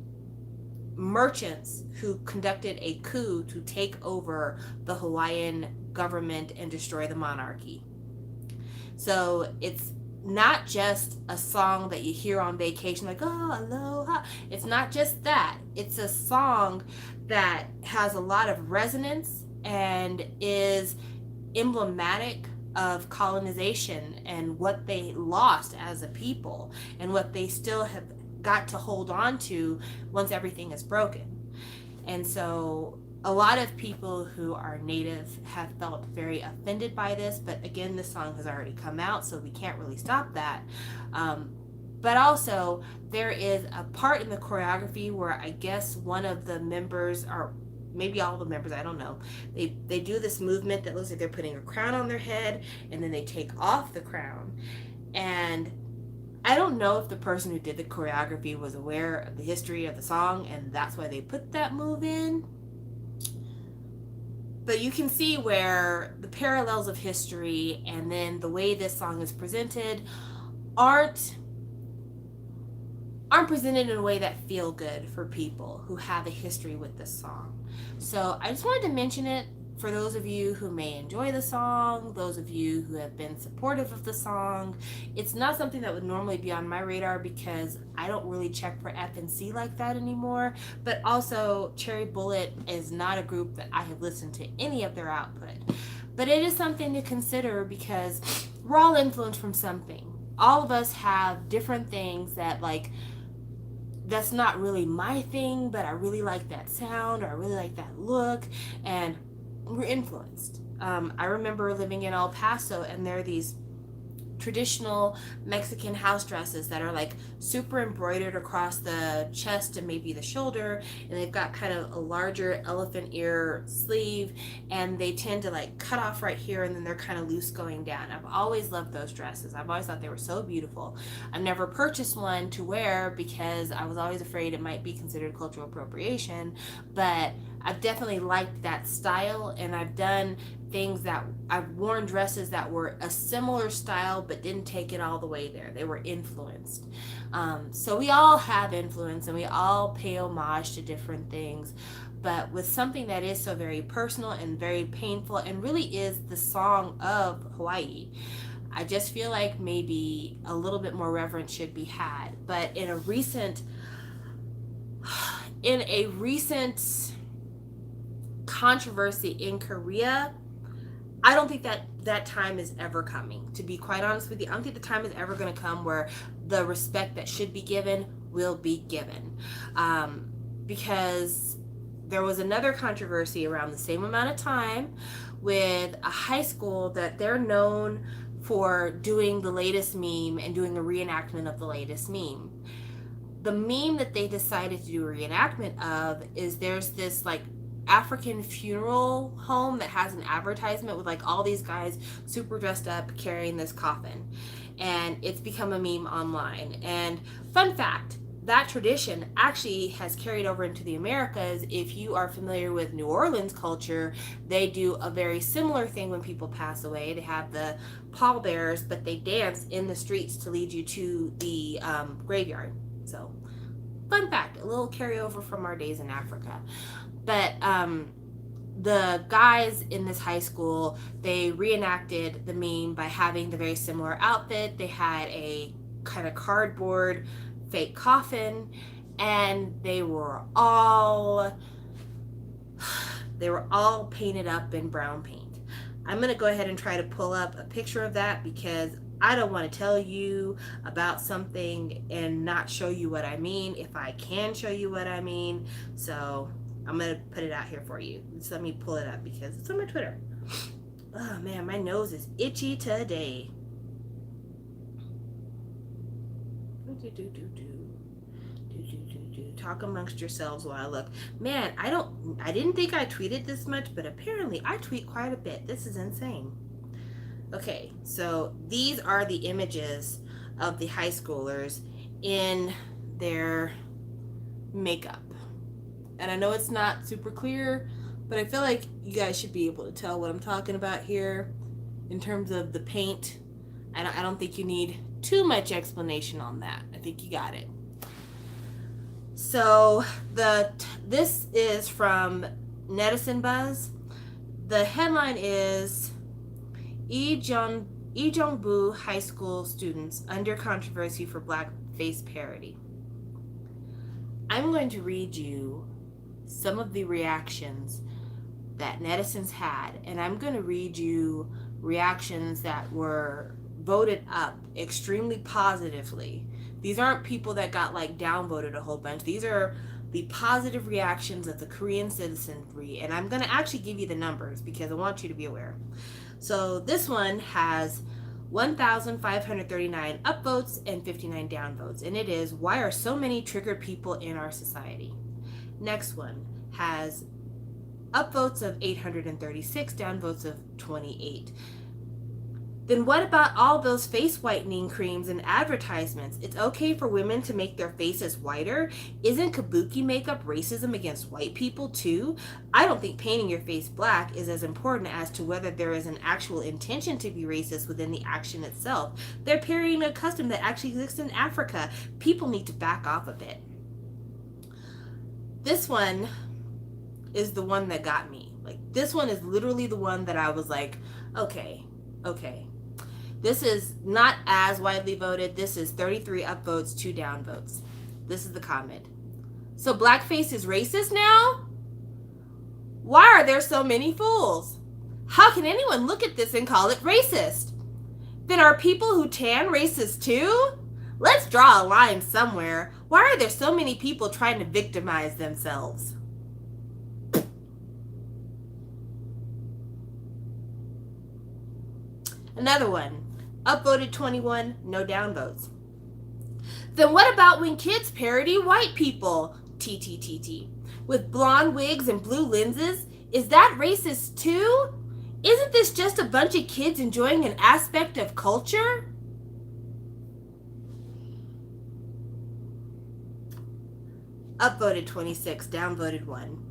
A: merchants who conducted a coup to take over the Hawaiian government and destroy the monarchy. So it's not just a song that you hear on vacation like, oh, aloha. It's not just that. It's a song that has a lot of resonance and is emblematic of colonization and what they lost as a people and what they still have got to hold on to once everything is broken. And so a lot of people who are Native have felt very offended by this, but again, this song has already come out, so we can't really stop that. But also, there is a part in the choreography where I guess one of the members, or maybe all the members, I don't know, they do this movement that looks like they're putting a crown on their head, and then they take off the crown. And I don't know if the person who did the choreography was aware of the history of the song, and that's why they put that move in. But you can see where the parallels of history and then the way this song is presented aren't presented in a way that feel good for people who have a history with this song. So I just wanted to mention it for those of you who may enjoy the song, those of you who have been supportive of the song. It's not something that would normally be on my radar because I don't really check for FNC like that anymore. But also, Cherry Bullet is not a group that I have listened to any of their output. But it is something to consider because we're all influenced from something. All of us have different things that, like, that's not really my thing, but I really like that sound, or I really like that look, and we're influenced. I remember living in El Paso, and there are these traditional Mexican house dresses that are like super embroidered across the chest and maybe the shoulder, and they've got kind of a larger elephant ear sleeve, and they tend to like cut off right here, and then they're kind of loose going down. I've always loved those dresses. I've always thought they were so beautiful. I've never purchased one to wear because I was always afraid it might be considered cultural appropriation, but I've definitely liked that style, and I've done things that I've worn dresses that were a similar style but didn't take it all the way there. They were influenced. So we all have influence and we all pay homage to different things. But with something that is so very personal and very painful and really is the song of Hawaii, I just feel like maybe a little bit more reverence should be had. But in a recent controversy in Korea, I don't think that time is ever coming. To be quite honest with you, I don't think the time is ever going to come where the respect that should be given will be given. Because there was another controversy around the same amount of time with a high school that they're known for doing the latest meme and doing a reenactment of the latest meme. The meme that they decided to do a reenactment of is there's this like African funeral home that has an advertisement with like all these guys super dressed up carrying this coffin, and it's become a meme online. And fun fact, that tradition actually has carried over into the Americas. If you are familiar with New Orleans culture, they do a very similar thing when people pass away. They have the pallbearers, but they dance in the streets to lead you to the graveyard. So fun fact, a little carryover from our days in Africa. But the guys in this high school, they reenacted the meme by having the very similar outfit. They had a kind of cardboard fake coffin, and they were all painted up in brown paint. I'm going to go ahead and try to pull up a picture of that because I don't want to tell you about something and not show you what I mean if I can show you what I mean. So I'm going to put it out here for you. Just let me pull it up because it's on my Twitter. Oh man, my nose is itchy today. Talk amongst yourselves while I look. Man, I didn't think I tweeted this much, but apparently I tweet quite a bit. This is insane. Okay, so these are the images of the high schoolers in their makeup. And I know it's not super clear, but I feel like you guys should be able to tell what I'm talking about here in terms of the paint. I don't think you need too much explanation on that. I think you got it. So this is from Netizen Buzz. The headline is Ijeongbu High School students under controversy for blackface parody. I'm going to read you some of the reactions that netizens had, and I'm going to read you reactions that were voted up extremely positively. These aren't people that got like downvoted a whole bunch. These are the positive reactions of the Korean citizenry, and I'm going to actually give you the numbers because I want you to be aware. So this one has 1,539 upvotes and 59 downvotes, and it is, why are so many triggered people in our society? Next one has upvotes of 836, downvotes of 28. Then what about all those face whitening creams and advertisements? It's okay for women to make their faces whiter. Isn't kabuki makeup racism against white people too? I don't think painting your face black is as important as to whether there is an actual intention to be racist within the action itself. They're parodying a custom that actually exists in Africa. People need to back off a bit. This one is the one that got me. Like, this one is literally the one that I was like, okay. This is not as widely voted. This is 33 upvotes, 2 downvotes. This is the comment. So blackface is racist now? Why are there so many fools? How can anyone look at this and call it racist? Then are people who tan racist too? Let's draw a line somewhere. Why are there so many people trying to victimize themselves? Another one. Upvoted 21, no downvotes. Then what about when kids parody white people? TTTT. With blonde wigs and blue lenses? Is that racist too? Isn't this just a bunch of kids enjoying an aspect of culture? Upvoted 26, downvoted 1.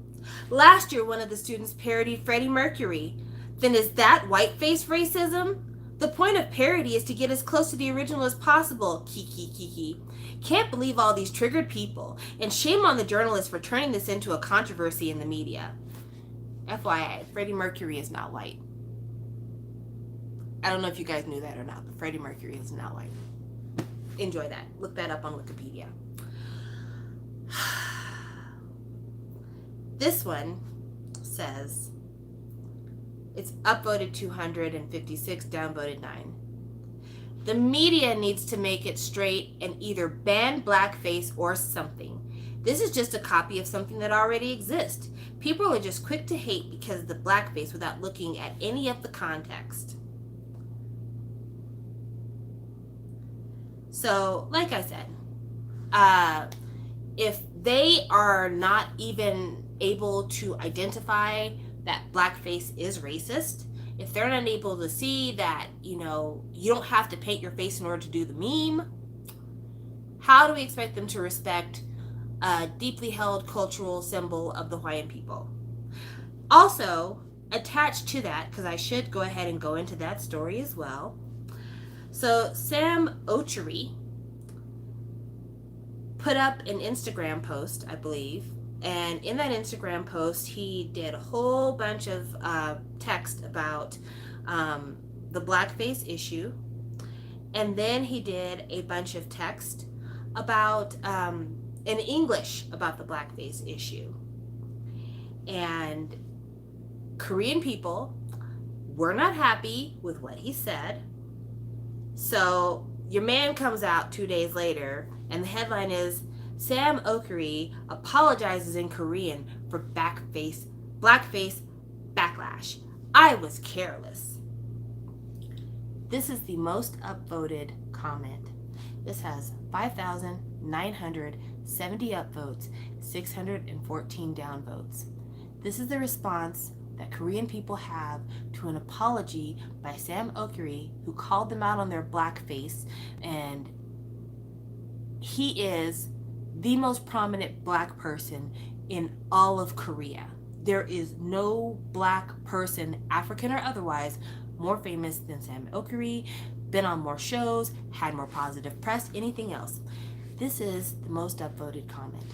A: Last year, one of the students parodied Freddie Mercury. Then is that whiteface racism? The point of parody is to get as close to the original as possible. Kiki. Can't believe all these triggered people. And shame on the journalists for turning this into a controversy in the media. FYI, Freddie Mercury is not white. I don't know if you guys knew that or not, but Freddie Mercury is not white. Enjoy that. Look that up on Wikipedia. This one says, it's upvoted 256, downvoted 9. The media needs to make it straight and either ban blackface or something. This is just a copy of something that already exists. People are just quick to hate because of the blackface without looking at any of the context. So, like I said, if they are not even able to identify that blackface is racist, if they're not able to see that, you don't have to paint your face in order to do the meme, how do we expect them to respect a deeply held cultural symbol of the Hawaiian people? Also, attached to that, because I should go ahead and go into that story as well. So Sam Ochery put up an Instagram post, I believe, and in that Instagram post, he did a whole bunch of text about the blackface issue, and then he did a bunch of text about in English about the blackface issue. And Korean people were not happy with what he said. So your man comes out 2 days later, and the headline is, Sam Ochery apologizes in Korean for blackface backlash. I was careless. This is the most upvoted comment. This has 5,970 upvotes, 614 downvotes. This is the response that Korean people have to an apology by Sam Ochery, who called them out on their blackface, and he is the most prominent black person in all of Korea. There is no black person, African or otherwise, more famous than Sam Ochery, been on more shows, had more positive press, anything else. This is the most upvoted comment.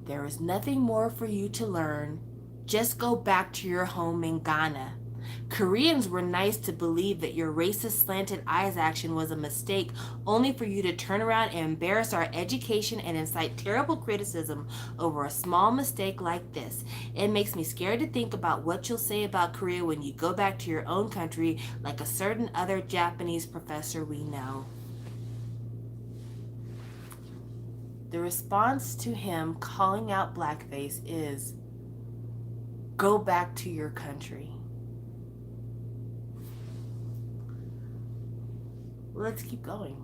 A: There is nothing more for you to learn. Just go back to your home in Ghana. Koreans were nice to believe that your racist slanted eyes action was a mistake, only for you to turn around and embarrass our education and incite terrible criticism over a small mistake like this. It makes me scared to think about what you'll say about Korea when you go back to your own country, like a certain other Japanese professor we know. The response to him calling out blackface is, go back to your country. Let's keep going.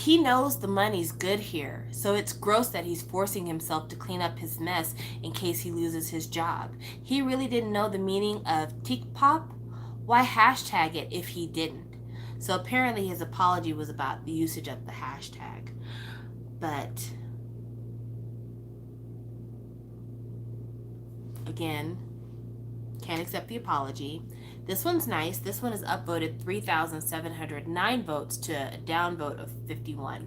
A: He knows the money's good here, so it's gross that he's forcing himself to clean up his mess in case he loses his job. He really didn't know the meaning of tik pop. Why hashtag it if he didn't? So apparently his apology was about the usage of the hashtag. But again, can't accept the apology. This one's nice. This one is upvoted 3,709 votes to a downvote of 51.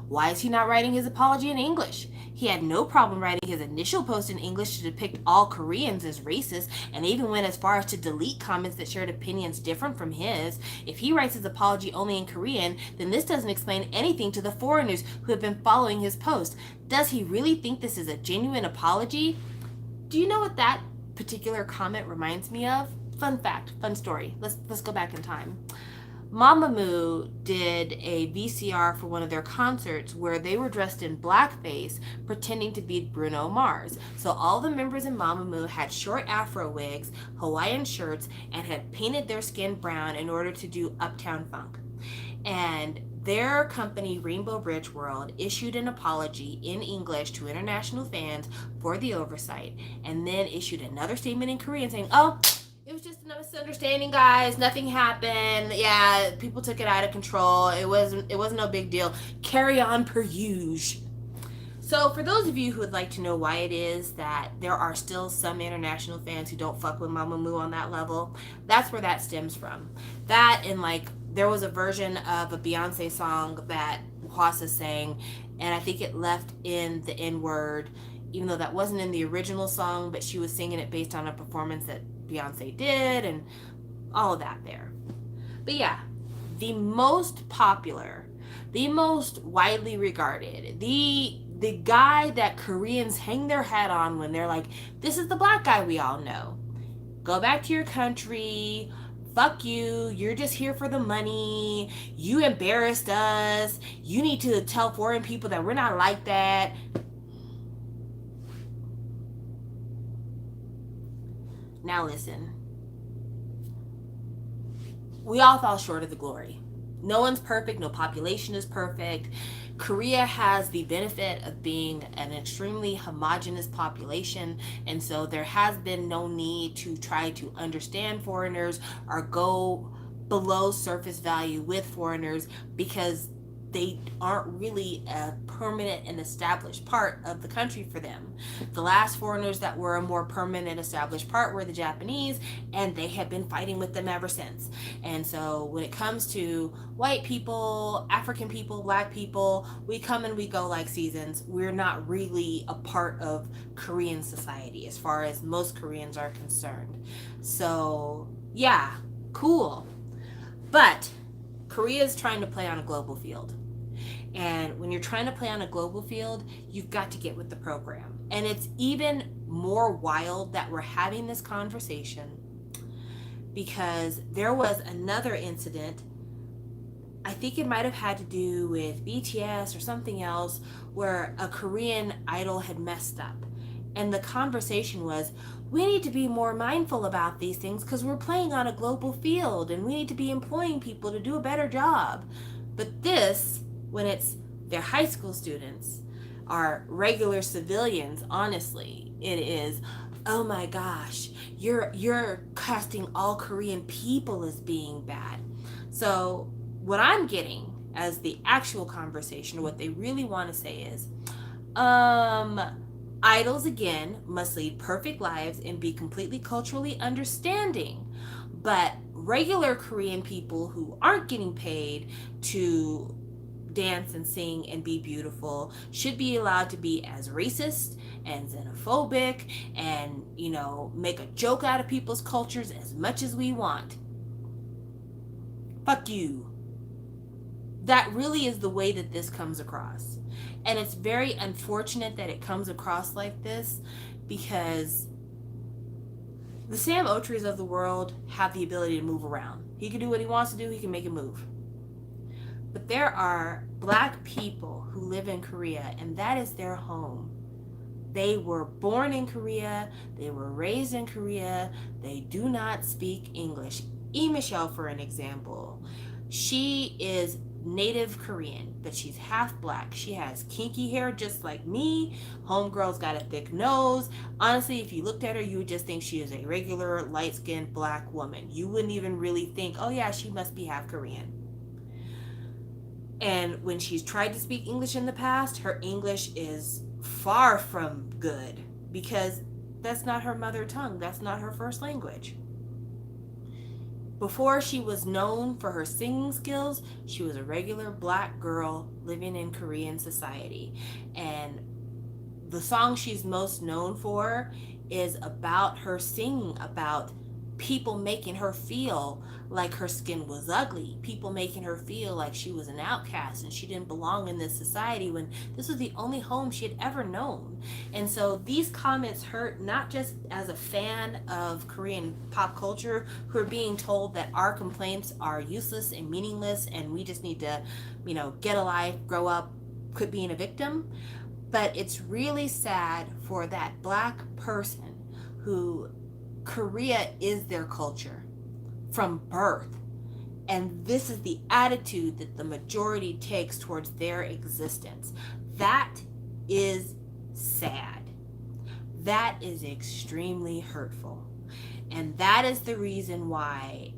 A: Why is he not writing his apology in English? He had no problem writing his initial post in English to depict all Koreans as racist, and even went as far as to delete comments that shared opinions different from his. If he writes his apology only in Korean, then this doesn't explain anything to the foreigners who have been following his post. Does he really think this is a genuine apology? Do you know what that particular comment reminds me of? Fun fact, fun story. Let's go back in time. Mamamoo did a VCR for one of their concerts where they were dressed in blackface pretending to be Bruno Mars. So all the members in Mamamoo had short afro wigs, Hawaiian shirts, and had painted their skin brown in order to do Uptown Funk. And their company, Rainbow Bridge World, issued an apology in English to international fans for the oversight, and then issued another statement in Korean saying, "Oh, it was just a misunderstanding, guys. Nothing happened. Yeah, people took it out of control. It wasn't no big deal. Carry on per usual." So for those of you who would like to know why it is that there are still some international fans who don't fuck with Mamamoo on that level, that's where that stems from. That and there was a version of a Beyonce song that Hwasa sang, and I think it left in the N-word, even though that wasn't in the original song, but she was singing it based on a performance that Beyonce did and all of that there. But yeah, the most popular, the most widely regarded, the guy that Koreans hang their hat on when they're like, this is the black guy we all know. Go back to your country. Fuck you. You're just here for the money. You embarrassed us. You need to tell foreign people that we're not like that. Now listen. We all fall short of the glory. No one's perfect. No population is perfect. Korea has the benefit of being an extremely homogenous population, and so there has been no need to try to understand foreigners or go below surface value with foreigners, because they aren't really a permanent and established part of the country for them. The last foreigners that were a more permanent established part were the Japanese, and they have been fighting with them ever since. And so when it comes to white people, African people, black people, we come and we go like seasons. We're not really a part of Korean society as far as most Koreans are concerned. So yeah, cool. But Korea is trying to play on a global field. And when you're trying to play on a global field, you've got to get with the program. And it's even more wild that we're having this conversation because there was another incident. I think it might have had to do with BTS or something else, where a Korean idol had messed up. And the conversation was, we need to be more mindful about these things because we're playing on a global field and we need to be employing people to do a better job. But this, when it's their high school students, are regular civilians, honestly, it is, oh my gosh, you're casting all Korean people as being bad. So what I'm getting as the actual conversation, what they really want to say is, idols, again, must lead perfect lives and be completely culturally understanding. But regular Korean people who aren't getting paid to dance and sing and be beautiful should be allowed to be as racist and xenophobic and, make a joke out of people's cultures as much as we want. Fuck you. That really is the way that this comes across. And it's very unfortunate that it comes across like this, because the Sam Otries of the world have the ability to move around. He can do what he wants to do. He can make it move. But there are black people who live in Korea, and that is their home. They were born in Korea. They were raised in Korea. They do not speak English. E. Michelle, for an example, she is native Korean, but she's half black. She has kinky hair just like me. Homegirl's got a thick nose. Honestly, if you looked at her, you would just think she is a regular light-skinned black woman. You wouldn't even really think, oh yeah, she must be half Korean. And when she's tried to speak English in the past, her English is far from good because that's not her mother tongue. That's not her first language. Before she was known for her singing skills, she was a regular black girl living in Korean society. And the song she's most known for is about her singing about people making her feel like her skin was ugly, people making her feel like she was an outcast and she didn't belong in this society when this was the only home she had ever known. And so these comments hurt not just as a fan of Korean pop culture who are being told that our complaints are useless and meaningless and we just need to, get a life, grow up, quit being a victim. But it's really sad for that black person who Korea is their culture from birth. And this is the attitude that the majority takes towards their existence. That is sad. That is extremely hurtful. And that is the reason why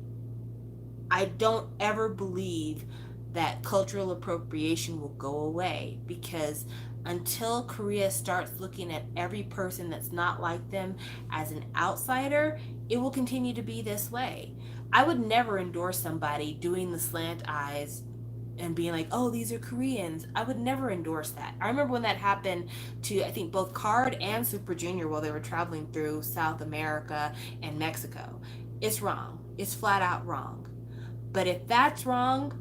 A: I don't ever believe that cultural appropriation will go away, because until Korea starts looking at every person that's not like them as an outsider, it will continue to be this way. I would never endorse somebody doing the slant eyes and being like, oh, these are Koreans. I would never endorse that. I remember when that happened to, I think, both Card and Super Junior while they were traveling through South America and Mexico. It's wrong. It's flat out wrong. But if that's wrong,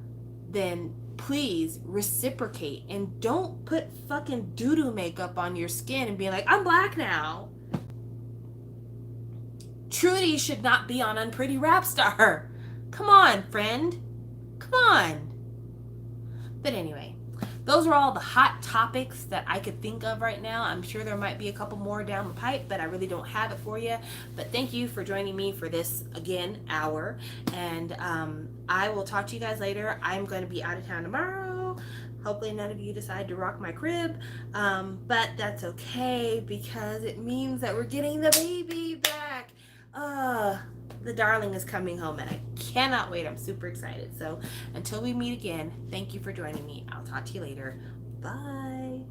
A: then please reciprocate and don't put fucking doo-doo makeup on your skin and be like, I'm black now. Trudy should not be on Unpretty Rap Star. Come on, friend. Come on. But anyway, those are all the hot topics that I could think of right now. I'm sure there might be a couple more down the pipe, but I really don't have it for you. But thank you for joining me for this, again, hour. And I will talk to you guys later. I'm going to be out of town tomorrow. Hopefully none of you decide to rock my crib. But that's okay because it means that we're getting the baby back. The darling is coming home and I cannot wait. I'm super excited. So until we meet again, thank you for joining me. I'll talk to you later. Bye.